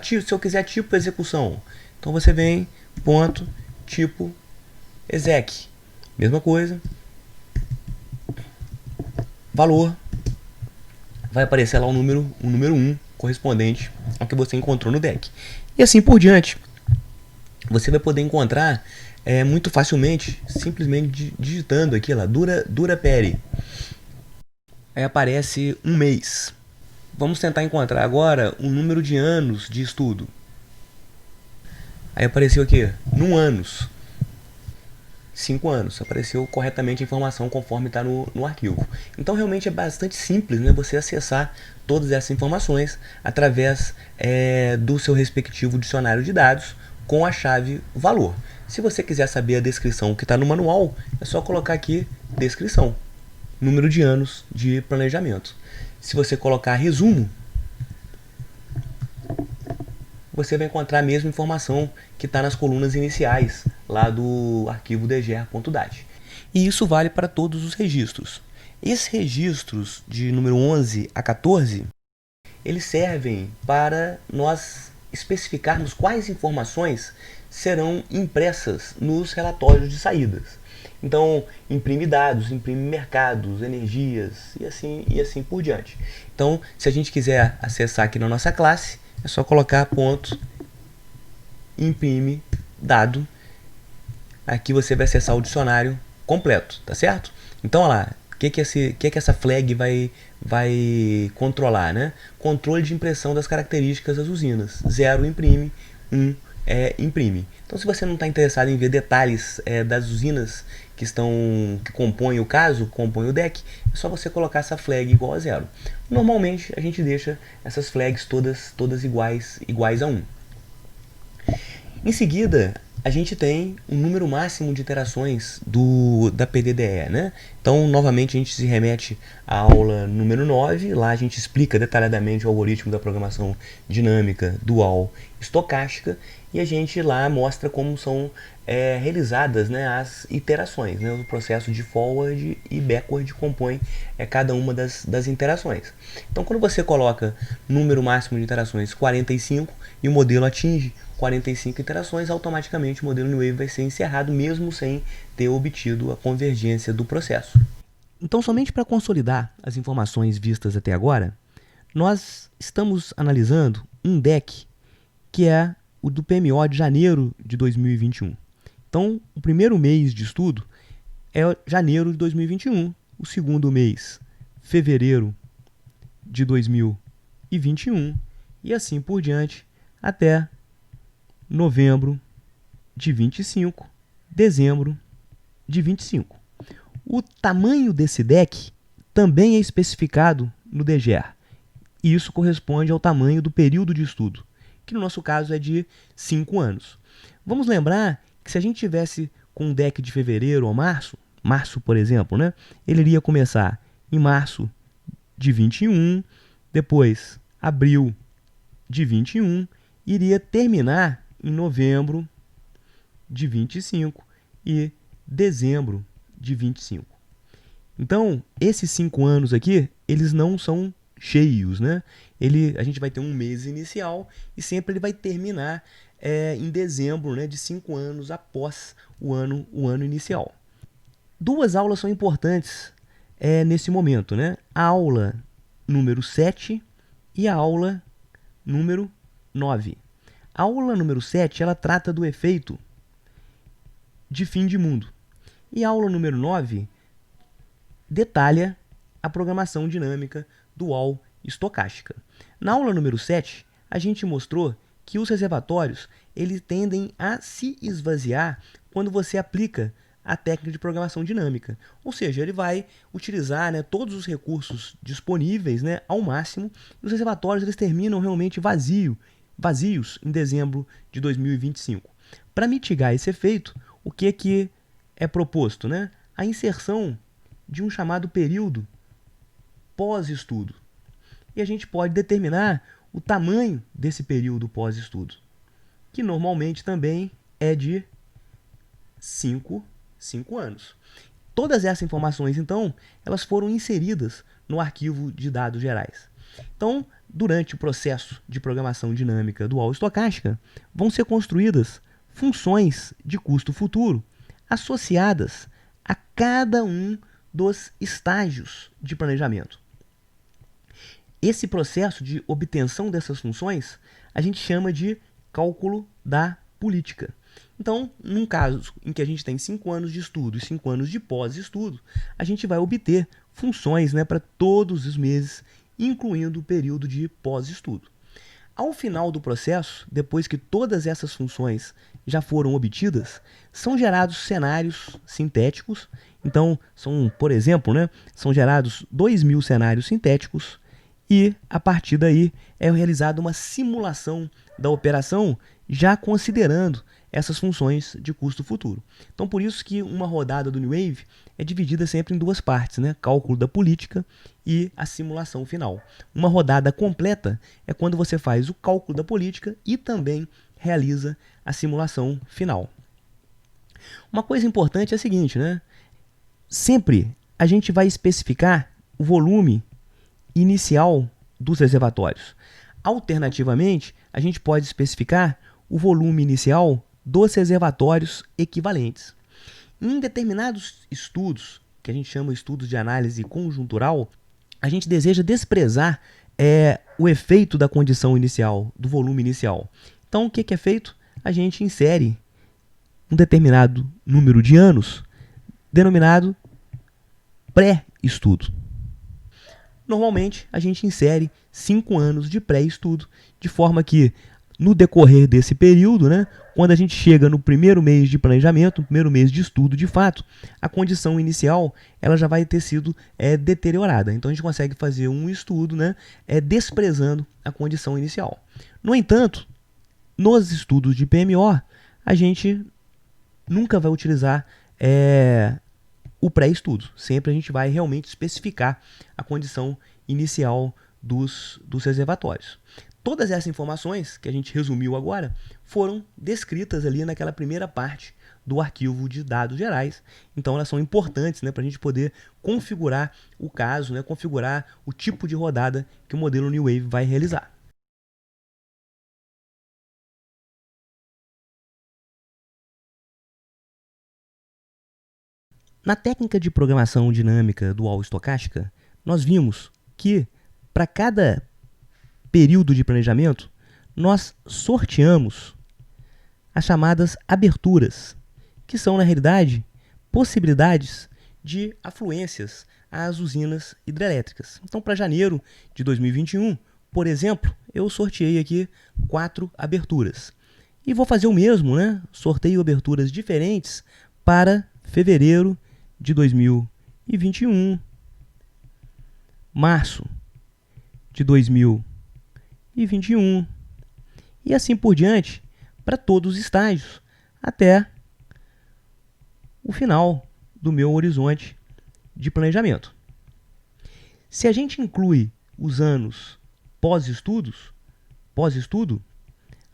Se eu quiser tipo execução, então você vem, ponto, tipo, exec. Mesma coisa. Valor. Vai aparecer lá o número 1 correspondente ao que você encontrou no deck. E assim por diante. Você vai poder encontrar muito facilmente, simplesmente digitando aqui lá, Duraperi. Aí aparece um mês. Vamos tentar encontrar agora o número de anos de estudo. Aí apareceu aqui, num anos. 5 anos, apareceu corretamente a informação conforme está no arquivo. Então realmente é bastante simples, né, você acessar todas essas informações através do seu respectivo dicionário de dados com a chave valor. Se você quiser saber a descrição que está no manual, é só colocar aqui descrição, número de anos de planejamento. Se você colocar resumo, você vai encontrar a mesma informação que está nas colunas iniciais lá do arquivo dger.dat. E isso vale para todos os registros. Esses registros de número 11 a 14, eles servem para nós especificarmos quais informações serão impressas nos relatórios de saídas. Então, imprime dados, imprime mercados, energias e assim por diante. Então, se a gente quiser acessar aqui na nossa classe, é só colocar ponto imprime dado. Aqui você vai acessar o dicionário completo, tá certo? Então, olha lá, o que essa flag vai controlar, né? Controle de impressão das características das usinas. 0 imprime, 1 imprime. Então, se você não está interessado em ver detalhes das usinas que compõem o caso, compõem o deck, é só você colocar essa flag igual a 0. Normalmente, a gente deixa essas flags todas iguais a 1. Em seguida, a gente tem um número máximo de iterações da PDDE, né? Então, novamente, a gente se remete à aula número 9. Lá a gente explica detalhadamente o algoritmo da programação dinâmica, dual, estocástica. E a gente lá mostra como são realizadas, né, as iterações. Né? O processo de forward e backward compõe cada uma das interações. Então, quando você coloca número máximo de iterações 45 e o modelo atinge 45 iterações, automaticamente o modelo New Wave vai ser encerrado, mesmo sem ter obtido a convergência do processo. Então, somente para consolidar as informações vistas até agora, nós estamos analisando um deck que é o do PMO de janeiro de 2021. Então, o primeiro mês de estudo é janeiro de 2021, o segundo mês, fevereiro de 2021, e assim por diante, até novembro de 25, dezembro de 25. O tamanho desse deck também é especificado no DGER, e isso corresponde ao tamanho do período de estudo, que no nosso caso é de 5 anos. Vamos lembrar que se a gente tivesse com um deck de fevereiro ou março, por exemplo, né, ele iria começar em março de 21, depois abril de 21, iria terminar em novembro de 25 e dezembro de 25. Então, esses 5 anos aqui, eles não são cheios, né? A gente vai ter um mês inicial e sempre ele vai terminar em dezembro, né, de 5 anos após o ano inicial. Duas aulas são importantes nesse momento, né? A aula número 7 e a aula número 9. A aula número 7, ela trata do efeito de fim de mundo. E a aula número 9 detalha a programação dinâmica dual estocástica. Na aula número 7, a gente mostrou que os reservatórios eles tendem a se esvaziar quando você aplica a técnica de programação dinâmica. Ou seja, ele vai utilizar, né, todos os recursos disponíveis, né, ao máximo, e os reservatórios eles terminam realmente vazios em dezembro de 2025. Para mitigar esse efeito, o que é proposto? Né? A inserção de um chamado período pós-estudo. E a gente pode determinar o tamanho desse período pós-estudo, que normalmente também é de 5 anos. Todas essas informações, então, elas foram inseridas no arquivo de dados gerais. Então, durante o processo de programação dinâmica dual estocástica, vão ser construídas funções de custo futuro associadas a cada um dos estágios de planejamento. Esse processo de obtenção dessas funções a gente chama de cálculo da política. Então, num caso em que a gente tem 5 anos de estudo e 5 anos de pós-estudo, a gente vai obter funções, né, para todos os meses, incluindo o período de pós-estudo. Ao final do processo, depois que todas essas funções já foram obtidas, são gerados cenários sintéticos. Então, por exemplo, né, são gerados 2.000 cenários sintéticos e, a partir daí, é realizada uma simulação da operação já considerando essas funções de custo futuro. Então, por isso que uma rodada do New Wave é dividida sempre em duas partes, né? Cálculo da política e a simulação final. Uma rodada completa é quando você faz o cálculo da política e também realiza a simulação final. Uma coisa importante é a seguinte, né? Sempre a gente vai especificar o volume inicial dos reservatórios. Alternativamente, a gente pode especificar o volume inicial dos reservatórios equivalentes. Em determinados estudos, que a gente chama de estudos de análise conjuntural, a gente deseja desprezar o efeito da condição inicial, do volume inicial. Então, o que é feito? A gente insere um determinado número de anos, denominado pré-estudo. Normalmente, a gente insere 5 anos de pré-estudo, de forma que, no decorrer desse período, né, quando a gente chega no primeiro mês de planejamento, no primeiro mês de estudo de fato, a condição inicial ela já vai ter sido deteriorada. Então a gente consegue fazer um estudo, né, desprezando a condição inicial. No entanto, nos estudos de PMO, a gente nunca vai utilizar o pré-estudo. Sempre a gente vai realmente especificar a condição inicial dos reservatórios. Todas essas informações que a gente resumiu agora foram descritas ali naquela primeira parte do arquivo de dados gerais. Então elas são importantes, né, para a gente poder configurar o caso, né, configurar o tipo de rodada que o modelo New Wave vai realizar. Na técnica de programação dinâmica dual estocástica, nós vimos que para cada período de planejamento, nós sorteamos as chamadas aberturas, que são, na realidade, possibilidades de afluências às usinas hidrelétricas. Então, para janeiro de 2021, por exemplo, eu sorteei aqui 4 aberturas. E vou fazer o mesmo, né? Sorteio aberturas diferentes para fevereiro de 2021, março de 2021 e assim por diante para todos os estágios até o final do meu horizonte de planejamento. Se a gente inclui os anos pós-estudo,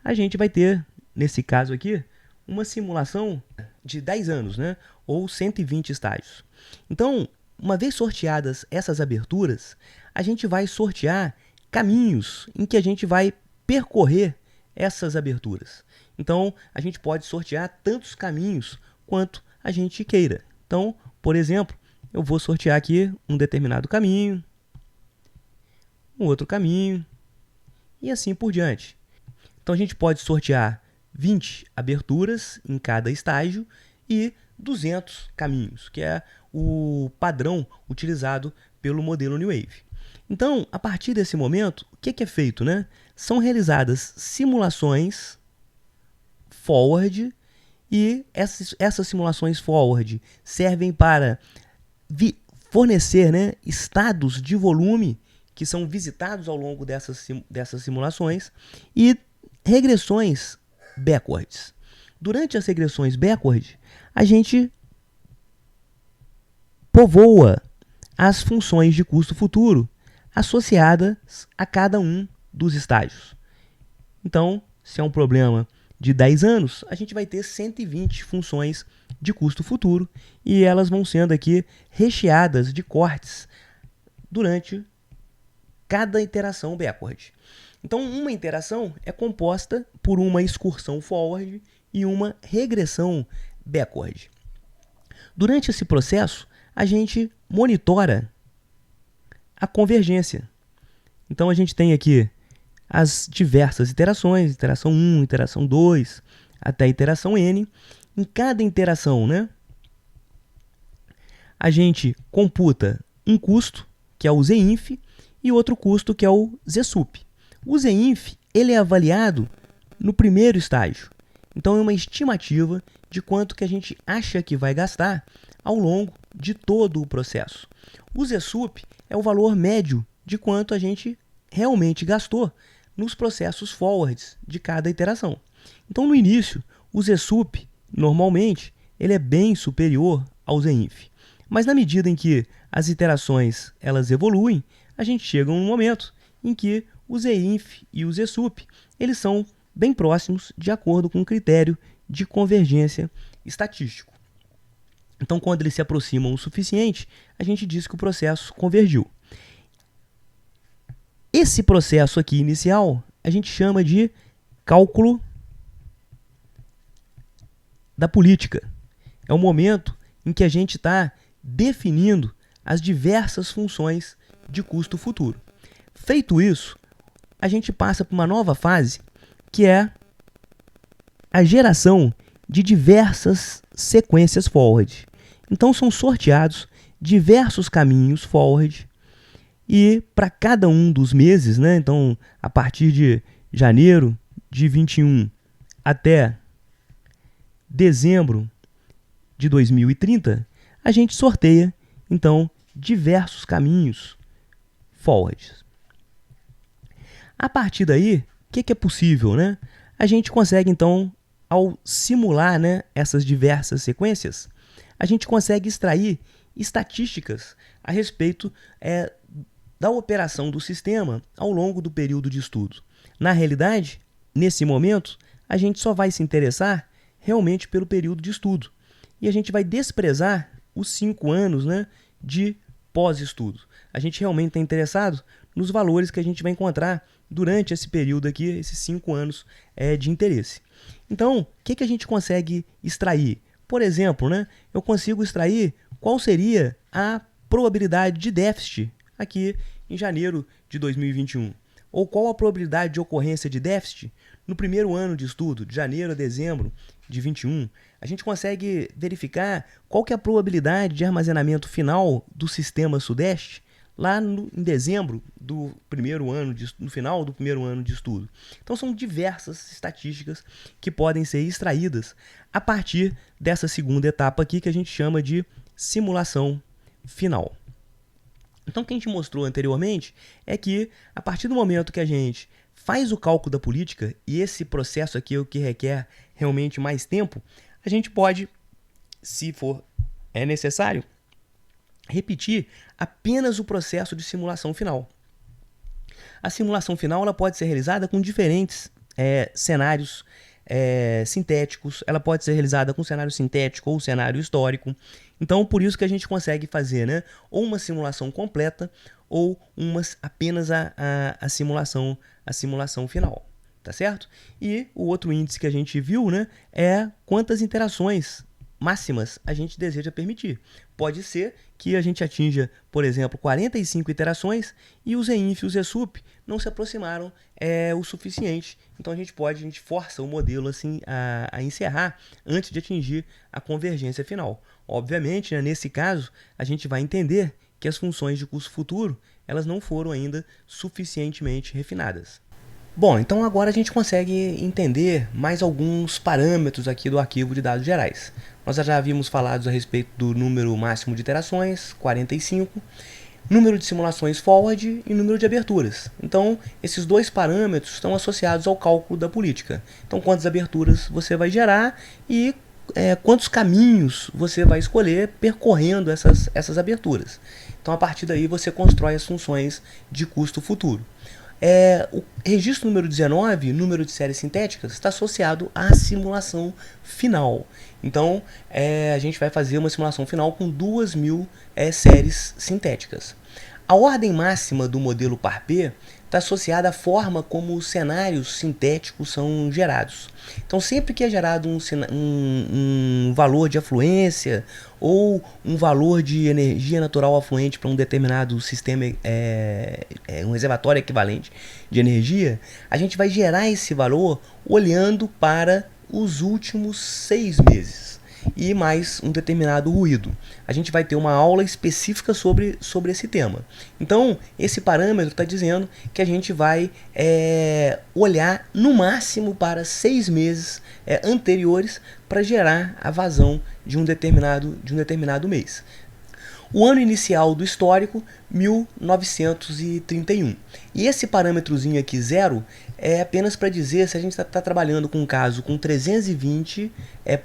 a gente vai ter, nesse caso aqui, uma simulação de 10 anos, né? Ou 120 estágios. Então, uma vez sorteadas essas aberturas, a gente vai sortear caminhos em que a gente vai percorrer essas aberturas. Então, a gente pode sortear tantos caminhos quanto a gente queira. Então, por exemplo, eu vou sortear aqui um determinado caminho, um outro caminho e assim por diante. Então, a gente pode sortear 20 aberturas em cada estágio e 200 caminhos, que é o padrão utilizado pelo modelo New Wave. Então, a partir desse momento, o que é feito, né? São realizadas simulações forward e essas simulações forward servem para fornecer, né, estados de volume que são visitados ao longo dessas simulações e regressões backwards. Durante as regressões backward, a gente povoa as funções de custo futuro associadas a cada um dos estágios. Então, se é um problema de 10 anos, a gente vai ter 120 funções de custo futuro e elas vão sendo aqui recheadas de cortes durante cada iteração backward. Então, uma iteração é composta por uma excursão forward e uma regressão backward. Durante esse processo, a gente monitora a convergência. Então, a gente tem aqui as diversas iterações, iteração 1, iteração 2, até a iteração N. Em cada iteração, né, a gente computa um custo, que é o Zinf, e outro custo, que é o Zsup. O Zinf ele é avaliado no primeiro estágio. Então, é uma estimativa de quanto que a gente acha que vai gastar ao longo de todo o processo. O Zsup é o valor médio de quanto a gente realmente gastou nos processos forwards de cada iteração. Então, no início, o Zsup, normalmente, ele é bem superior ao Zinf. Mas na medida em que as iterações elas evoluem, a gente chega a um momento em que o Zinf e o Zsup eles são bem próximos de acordo com o critério de convergência estatístico. Então, quando eles se aproximam o suficiente, a gente diz que o processo convergiu. Esse processo aqui inicial, a gente chama de cálculo da política. É o momento em que a gente está definindo as diversas funções de custo futuro. Feito isso, a gente passa para uma nova fase, que é a geração de diversas sequências forward. Então, são sorteados diversos caminhos forward e para cada um dos meses, né? Então, a partir de janeiro de 21 até dezembro de 2030, a gente sorteia, então, diversos caminhos forwards. A partir daí, o que é possível, né? A gente consegue, então, ao simular, né, essas diversas sequências, a gente consegue extrair estatísticas a respeito da operação do sistema ao longo do período de estudo. Na realidade, nesse momento, a gente só vai se interessar realmente pelo período de estudo. E a gente vai desprezar os 5 anos, né, de pós-estudo. A gente realmente está interessado nos valores que a gente vai encontrar durante esse período aqui, esses 5 anos de interesse. Então, o que a gente consegue extrair? Por exemplo, né, eu consigo extrair qual seria a probabilidade de déficit aqui em janeiro de 2021. Ou qual a probabilidade de ocorrência de déficit no primeiro ano de estudo, de janeiro a dezembro de 21. A gente consegue verificar qual que é a probabilidade de armazenamento final do sistema Sudeste lá em dezembro do primeiro ano, no final do primeiro ano de estudo. Então, são diversas estatísticas que podem ser extraídas a partir dessa segunda etapa aqui, que a gente chama de simulação final. Então, o que a gente mostrou anteriormente é que, a partir do momento que a gente faz o cálculo da política, e esse processo aqui é o que requer realmente mais tempo, a gente pode, se for necessário, repetir apenas o processo de simulação final. A simulação final ela pode ser realizada com diferentes cenários sintéticos, ela pode ser realizada com cenário sintético ou cenário histórico. Então, por isso que a gente consegue fazer, né, ou uma simulação completa ou apenas a simulação final, tá certo? E o outro índice que a gente viu, né, é quantas interações máximas a gente deseja permitir. Pode ser que a gente atinja, por exemplo, 45 interações e os EINF e os ESUP não se aproximaram o suficiente. Então a gente força o modelo assim a encerrar antes de atingir a convergência final. Obviamente, né, nesse caso, a gente vai entender que as funções de curso futuro elas não foram ainda suficientemente refinadas. Bom, então agora a gente consegue entender mais alguns parâmetros aqui do arquivo de dados gerais. Nós já havíamos falado a respeito do número máximo de iterações, 45, número de simulações forward e número de aberturas. Então, esses dois parâmetros estão associados ao cálculo da política. Então, quantas aberturas você vai gerar e quantos caminhos você vai escolher percorrendo essas aberturas. Então, a partir daí, você constrói as funções de custo futuro. O registro número 19, número de séries sintéticas, está associado à simulação final. Então, a gente vai fazer uma simulação final com 2.000 séries sintéticas. A ordem máxima do modelo PAR-P está associada à forma como os cenários sintéticos são gerados. Então, sempre que é gerado um valor de afluência ou um valor de energia natural afluente para um determinado sistema, um reservatório equivalente de energia, a gente vai gerar esse valor olhando para os últimos 6 meses e mais um determinado ruído. A gente vai ter uma aula específica sobre esse tema. Então, esse parâmetro está dizendo que a gente vai olhar no máximo para 6 meses anteriores para gerar a vazão de um determinado mês. O ano inicial do histórico, 1931. E esse parâmetrozinho aqui, 0, é apenas para dizer se a gente está trabalhando com um caso com 320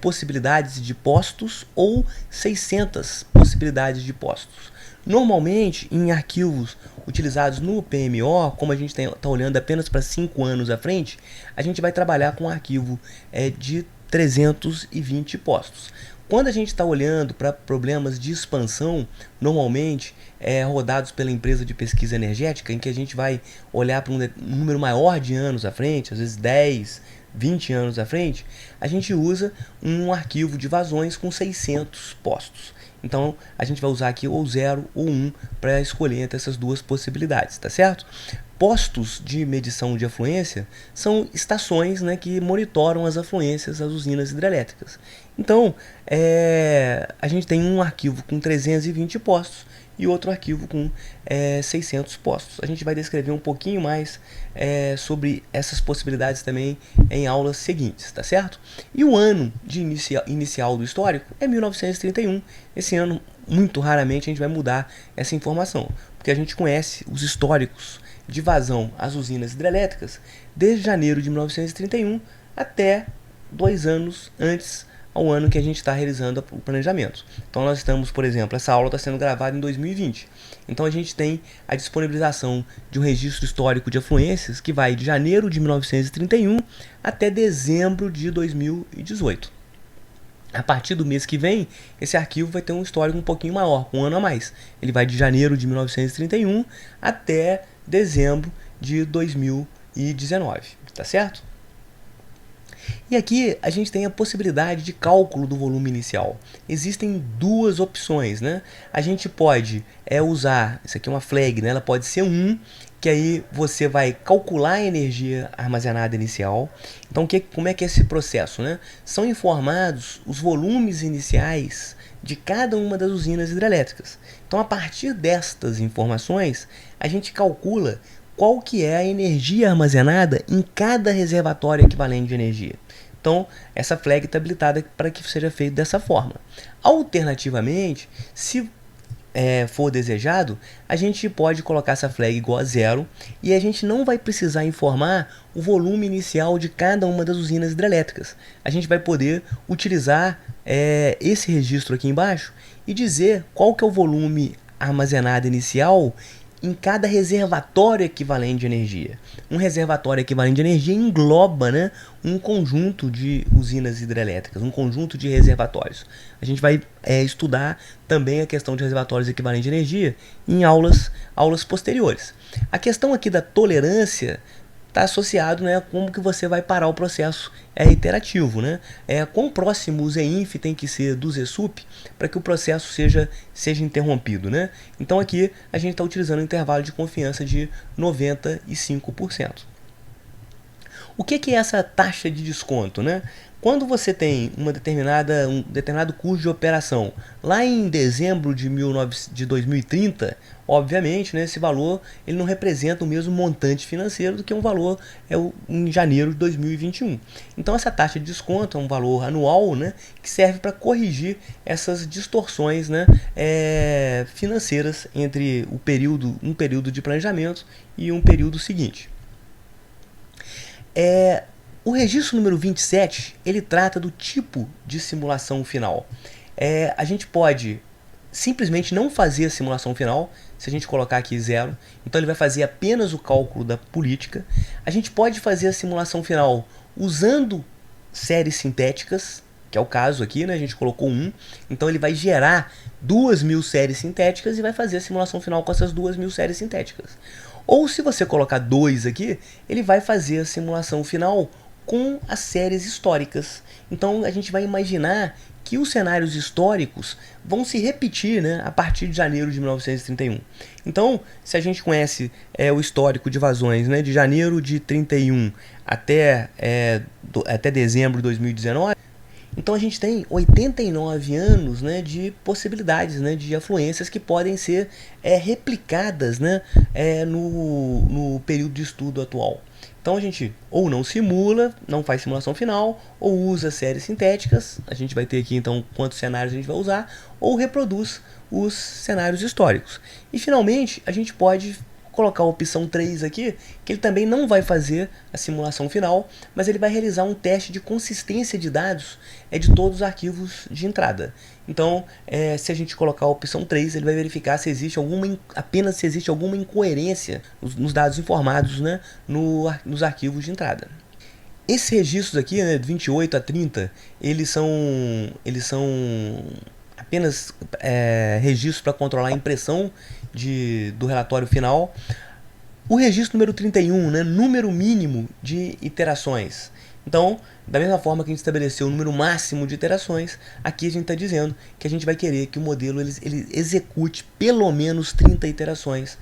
possibilidades de postos ou 600 possibilidades de postos. Normalmente, em arquivos utilizados no PMO, como a gente está olhando apenas para 5 anos à frente, a gente vai trabalhar com um arquivo de 320 postos. Quando a gente está olhando para problemas de expansão, normalmente rodados pela empresa de pesquisa energética, em que a gente vai olhar para um número maior de anos à frente, às vezes 10, 20 anos à frente, a gente usa um arquivo de vazões com 600 postos. Então, a gente vai usar aqui ou 0 ou 1 para escolher entre essas duas possibilidades, tá certo? Postos de medição de afluência são estações, né, que monitoram as afluências das usinas hidrelétricas. Então, a gente tem um arquivo com 320 postos e outro arquivo com 600 postos. A gente vai descrever um pouquinho mais sobre essas possibilidades também em aulas seguintes, tá certo? E o ano de inicial do histórico é 1931. Esse ano, muito raramente, a gente vai mudar essa informação, porque a gente conhece os históricos de vazão às usinas hidrelétricas desde janeiro de 1931 até 2 anos antes ao ano que a gente está realizando o planejamento. Então nós estamos, por exemplo, essa aula está sendo gravada em 2020. Então a gente tem a disponibilização de um registro histórico de afluências que vai de janeiro de 1931 até dezembro de 2018. A partir do mês que vem, esse arquivo vai ter um histórico um pouquinho maior, um ano a mais. Ele vai de janeiro de 1931 até dezembro de 2019, tá certo? E aqui a gente tem a possibilidade de cálculo do volume inicial. Existem duas opções, né? A gente pode usar, isso aqui é uma flag, né? Ela pode ser 1, que aí você vai calcular a energia armazenada inicial. Então, como é que é esse processo, né? São informados os volumes iniciais de cada uma das usinas hidrelétricas. Então, a partir destas informações, a gente calcula qual que é a energia armazenada em cada reservatório equivalente de energia. Então, essa flag está habilitada para que seja feito dessa forma. Alternativamente, se for desejado, a gente pode colocar essa flag igual a 0 e a gente não vai precisar informar o volume inicial de cada uma das usinas hidrelétricas. A gente vai poder utilizar esse registro aqui embaixo e dizer qual que é o volume armazenado inicial em cada reservatório equivalente de energia. Um reservatório equivalente de energia engloba, né, um conjunto de usinas hidrelétricas, um conjunto de reservatórios. A gente vai estudar também a questão de reservatórios equivalentes de energia em aulas posteriores. A questão aqui da tolerância está associado, né, a como que você vai parar o processo iterativo, né? Quão próximo o ZINF tem que ser do ZSUP para que o processo seja interrompido, né? Então aqui a gente está utilizando um intervalo de confiança de 95%. O que é essa taxa de desconto, né? Quando você tem um determinado custo de operação lá em dezembro de 2030, obviamente, né, esse valor ele não representa o mesmo montante financeiro do que um valor em janeiro de 2021. Então essa taxa de desconto é um valor anual, né, que serve para corrigir essas distorções, né, financeiras entre um período de planejamento e um período seguinte. O registro número 27, ele trata do tipo de simulação final. A gente pode simplesmente não fazer a simulação final, se a gente colocar aqui 0. Então ele vai fazer apenas o cálculo da política. A gente pode fazer a simulação final usando séries sintéticas, que é o caso aqui, né? A gente colocou 1. Então ele vai gerar 2.000 séries sintéticas e vai fazer a simulação final com essas 2.000 séries sintéticas. Ou se você colocar 2 aqui, ele vai fazer a simulação final com as séries históricas. Então a gente vai imaginar que os cenários históricos vão se repetir, né, a partir de janeiro de 1931. Então, se a gente conhece o histórico de vazões, né, de janeiro de 31 até dezembro de 2019, então a gente tem 89 anos, né, de possibilidades, né, de afluências que podem ser replicadas, né, no período de estudo atual. Então a gente ou não simula, não faz simulação final, ou usa séries sintéticas, a gente vai ter aqui então quantos cenários a gente vai usar, ou reproduz os cenários históricos. E finalmente a gente pode colocar a opção 3 aqui, que ele também não vai fazer a simulação final, mas ele vai realizar um teste de consistência de dados de todos os arquivos de entrada. Então, se a gente colocar a opção 3, ele vai verificar se existe apenas se existe alguma incoerência nos dados informados, né, nos arquivos de entrada. Esses registros aqui, né, de 28 a 30, eles são apenas registros para controlar a impressão do relatório final. O registro número 31, né, número mínimo de iterações. Então, da mesma forma que a gente estabeleceu o número máximo de iterações, aqui a gente está dizendo que a gente vai querer que o modelo ele execute pelo menos 30 iterações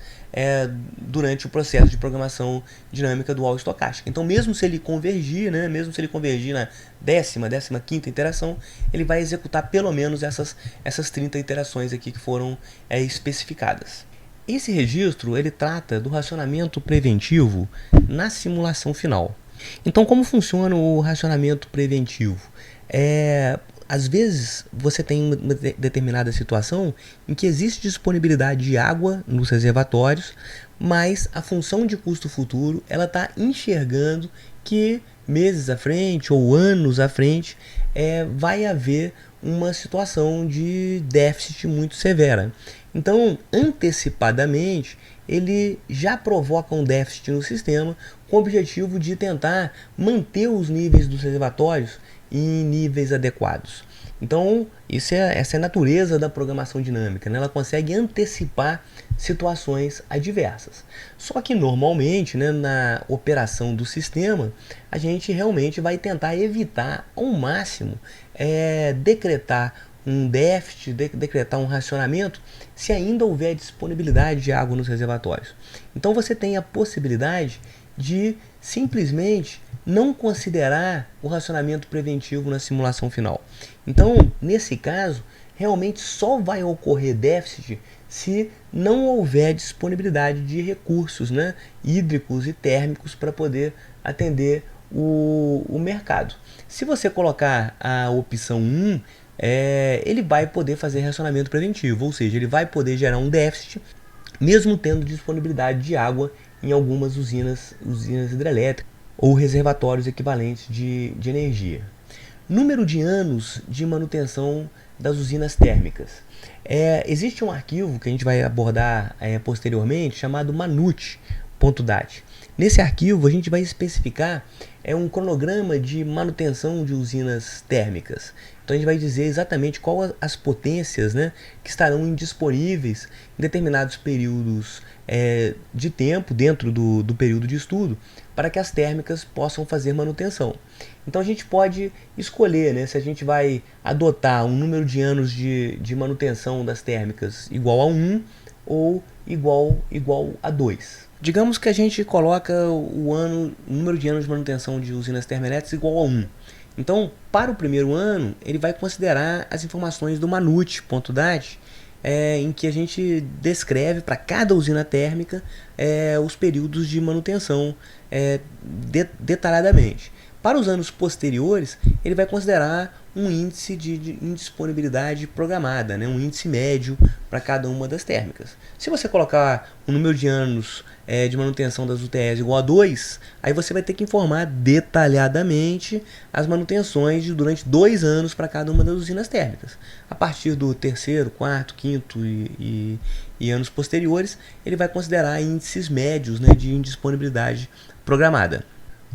durante o processo de programação dinâmica dual estocástica. Então, mesmo se ele convergir, né, mesmo se ele convergir na 15ª iteração, ele vai executar pelo menos essas 30 iterações aqui que foram especificadas. Esse registro ele trata do racionamento preventivo na simulação final. Então, como funciona o racionamento preventivo? Às vezes, você tem uma determinada situação em que existe disponibilidade de água nos reservatórios, mas a função de custo futuro ela está enxergando que meses à frente ou anos à frente vai haver uma situação de déficit muito severa. Então, antecipadamente, ele já provoca um déficit no sistema com o objetivo de tentar manter os níveis dos reservatórios em níveis adequados. Então, essa é a natureza da programação dinâmica, né? Ela consegue antecipar situações adversas. Só que, normalmente, né, na operação do sistema, a gente realmente vai tentar evitar ao máximo decretar um déficit, decretar um racionamento, se ainda houver disponibilidade de água nos reservatórios. Então você tem a possibilidade de simplesmente não considerar o racionamento preventivo na simulação final. Então, nesse caso, realmente só vai ocorrer déficit se não houver disponibilidade de recursos, né, hídricos e térmicos para poder atender o mercado. Se você colocar a opção 1, ele vai poder fazer racionamento preventivo, ou seja, ele vai poder gerar um déficit, mesmo tendo disponibilidade de água em algumas usinas hidrelétricas ou reservatórios equivalentes de energia. Número de anos de manutenção das usinas térmicas. Existe um arquivo que a gente vai abordar posteriormente chamado manut.dat. Nesse arquivo a gente vai especificar um cronograma de manutenção de usinas térmicas. Então a gente vai dizer exatamente quais as potências, né, que estarão indisponíveis em determinados períodos de tempo dentro do período de estudo para que as térmicas possam fazer manutenção. Então a gente pode escolher, né, se a gente vai adotar um número de anos de manutenção das térmicas igual a 1 ou igual a 2. Digamos que a gente coloca o número de anos de manutenção de usinas termoelétricas igual a 1. Então, para o primeiro ano, ele vai considerar as informações do manut.dat, em que a gente descreve para cada usina térmica os períodos de manutenção detalhadamente. Para os anos posteriores, ele vai considerar um índice de indisponibilidade programada, né? Um índice médio para cada uma das térmicas. Se você colocar o número de anos de manutenção das UTEs igual a 2, aí você vai ter que informar detalhadamente as manutenções durante 2 anos para cada uma das usinas térmicas. A partir do terceiro, quarto, quinto e anos posteriores, ele vai considerar índices médios, né, de indisponibilidade programada.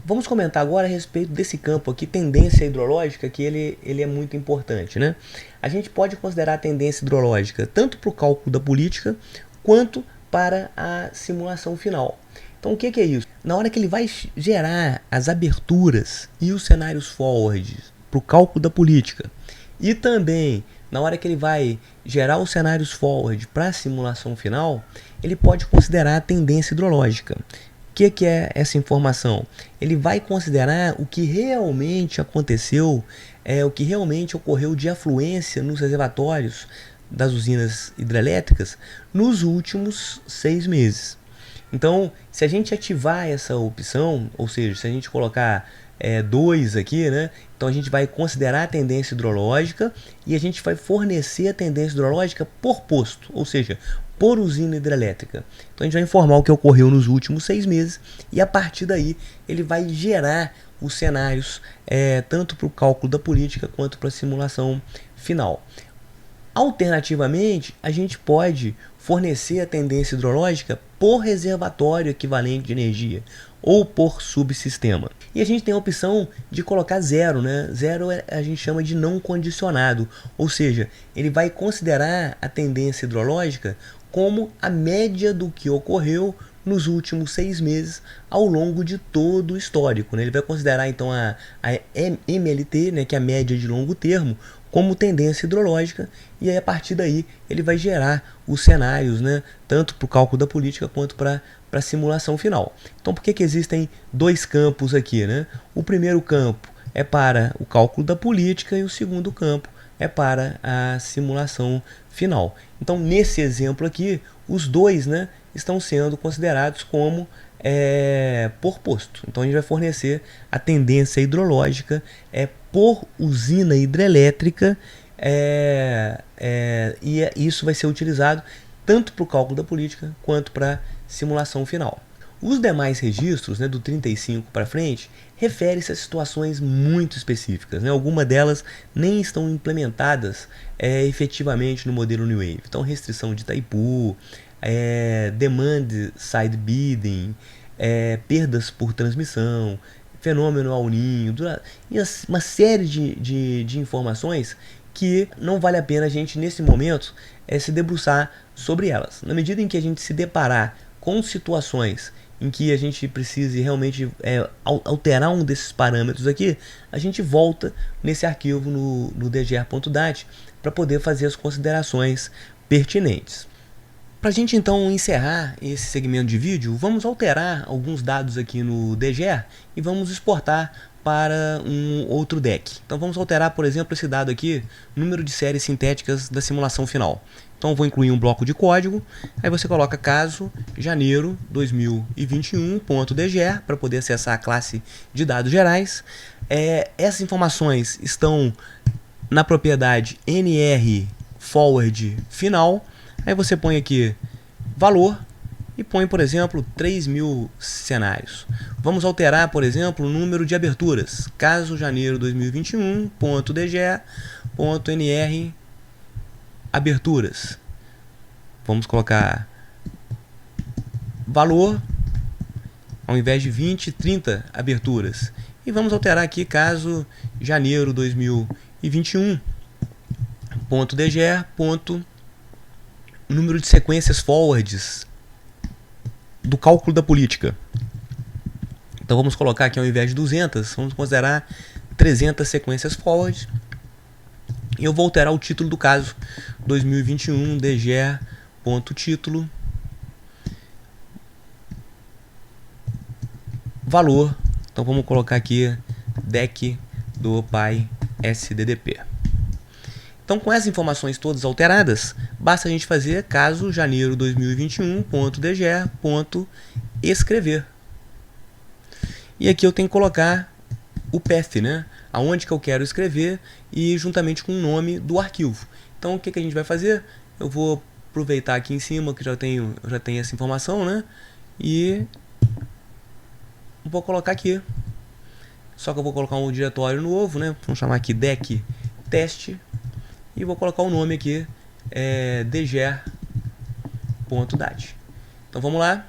Vamos comentar agora a respeito desse campo aqui, tendência hidrológica, que ele é muito importante, né? A gente pode considerar a tendência hidrológica tanto para o cálculo da política, quanto para a simulação final. Então o que é isso? Na hora que ele vai gerar as aberturas e os cenários forward para o cálculo da política, e também na hora que ele vai gerar os cenários forward para a simulação final, ele pode considerar a tendência hidrológica. O que é essa informação? Ele vai considerar o que realmente aconteceu, o que realmente ocorreu de afluência nos reservatórios das usinas hidrelétricas nos últimos 6 meses. Então, se a gente ativar essa opção, ou seja, se a gente colocar 2 aqui, né? Então a gente vai considerar a tendência hidrológica e a gente vai fornecer a tendência hidrológica por posto, ou seja, por usina hidrelétrica. Então a gente vai informar o que ocorreu nos últimos 6 meses e a partir daí ele vai gerar os cenários tanto para o cálculo da política quanto para a simulação final. Alternativamente, a gente pode fornecer a tendência hidrológica por reservatório equivalente de energia ou por subsistema. E a gente tem a opção de colocar 0, né? 0 a gente chama de não condicionado, ou seja, ele vai considerar a tendência hidrológica como a média do que ocorreu nos últimos 6 meses ao longo de todo o histórico, né? Ele vai considerar então a MLT, né, que é a média de longo termo, como tendência hidrológica, e aí a partir daí ele vai gerar os cenários, né, tanto para o cálculo da política quanto para a simulação final. Então por que existem 2 campos aqui, né? O primeiro campo é para o cálculo da política e o segundo campo é para a simulação final. Então nesse exemplo aqui, os 2, né, estão sendo considerados como por posto. Então a gente vai fornecer a tendência hidrológica por usina hidrelétrica e isso vai ser utilizado tanto para o cálculo da política quanto para a simulação final. Os demais registros, né, do 35 para frente, refere-se a situações muito específicas, né? Algumas delas nem estão implementadas efetivamente no modelo New Wave. Então restrição de Itaipu, demand side bidding, perdas por transmissão, fenômeno El Niño, e uma série de informações que não vale a pena a gente nesse momento se debruçar sobre elas. Na medida em que a gente se deparar com situações em que a gente precise realmente alterar um desses parâmetros aqui, a gente volta nesse arquivo no dgr.dat para poder fazer as considerações pertinentes. Para a gente então encerrar esse segmento de vídeo, vamos alterar alguns dados aqui no DGR e vamos exportar para um outro deck. Então vamos alterar, por exemplo, esse dado aqui, número de séries sintéticas da simulação final. Então eu vou incluir um bloco de código, aí você coloca caso janeiro 2021.dgr para poder acessar a classe de dados gerais. Essas informações estão na propriedade nr forward final. Aí você põe aqui valor e põe, por exemplo, 3.000 cenários. Vamos alterar, por exemplo, o número de aberturas. Caso janeiro 2021.dgr.nr aberturas. Vamos colocar valor, ao invés de 20, 30 aberturas. E vamos alterar aqui caso janeiro 2021, .dgr, número de sequências forwards do cálculo da política. Então vamos colocar aqui ao invés de 200, vamos considerar 300 sequências forward. E eu vou alterar o título do caso 2021 dgr.título valor. Então vamos colocar aqui DEC do Pi SDDP. Então, com essas informações todas alteradas, basta a gente fazer caso janeiro 2021.dgr.escrever. E aqui eu tenho que colocar o path, né? Aonde que eu quero escrever e juntamente com o nome do arquivo. Então, o que a gente vai fazer? Eu vou aproveitar aqui em cima que eu já tenho essa informação, né? E vou colocar aqui. Só que eu vou colocar um diretório novo, né? Vamos chamar aqui DEC teste. E vou colocar o nome aqui, dgr.dat. Então vamos lá.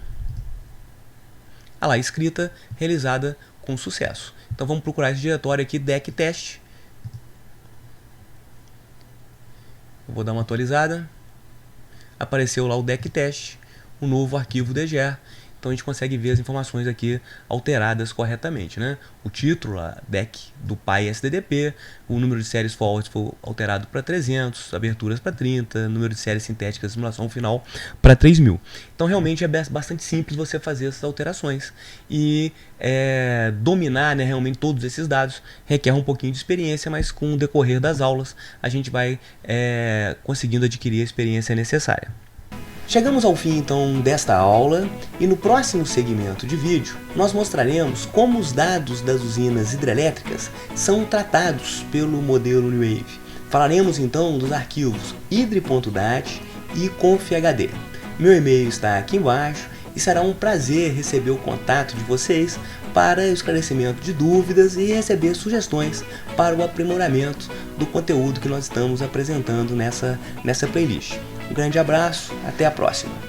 Ah lá, escrita realizada com sucesso. Então vamos procurar esse diretório aqui, DEC teste. Eu vou dar uma atualizada. Apareceu lá o DEC teste, o novo arquivo dgr. Então a gente consegue ver as informações aqui alteradas corretamente, né? O título, a DEC do Pi SDDP, o número de séries forward foi alterado para 300, aberturas para 30, número de séries sintéticas, simulação final para 3000. Então realmente é bastante simples você fazer essas alterações e dominar, né, realmente todos esses dados requer um pouquinho de experiência, mas com o decorrer das aulas a gente vai conseguindo adquirir a experiência necessária. Chegamos ao fim então desta aula e no próximo segmento de vídeo nós mostraremos como os dados das usinas hidrelétricas são tratados pelo modelo New Wave. Falaremos então dos arquivos hydri.dat e confhd. Meu e-mail está aqui embaixo e será um prazer receber o contato de vocês para o esclarecimento de dúvidas e receber sugestões para o aprimoramento do conteúdo que nós estamos apresentando nessa playlist. Um grande abraço, até a próxima!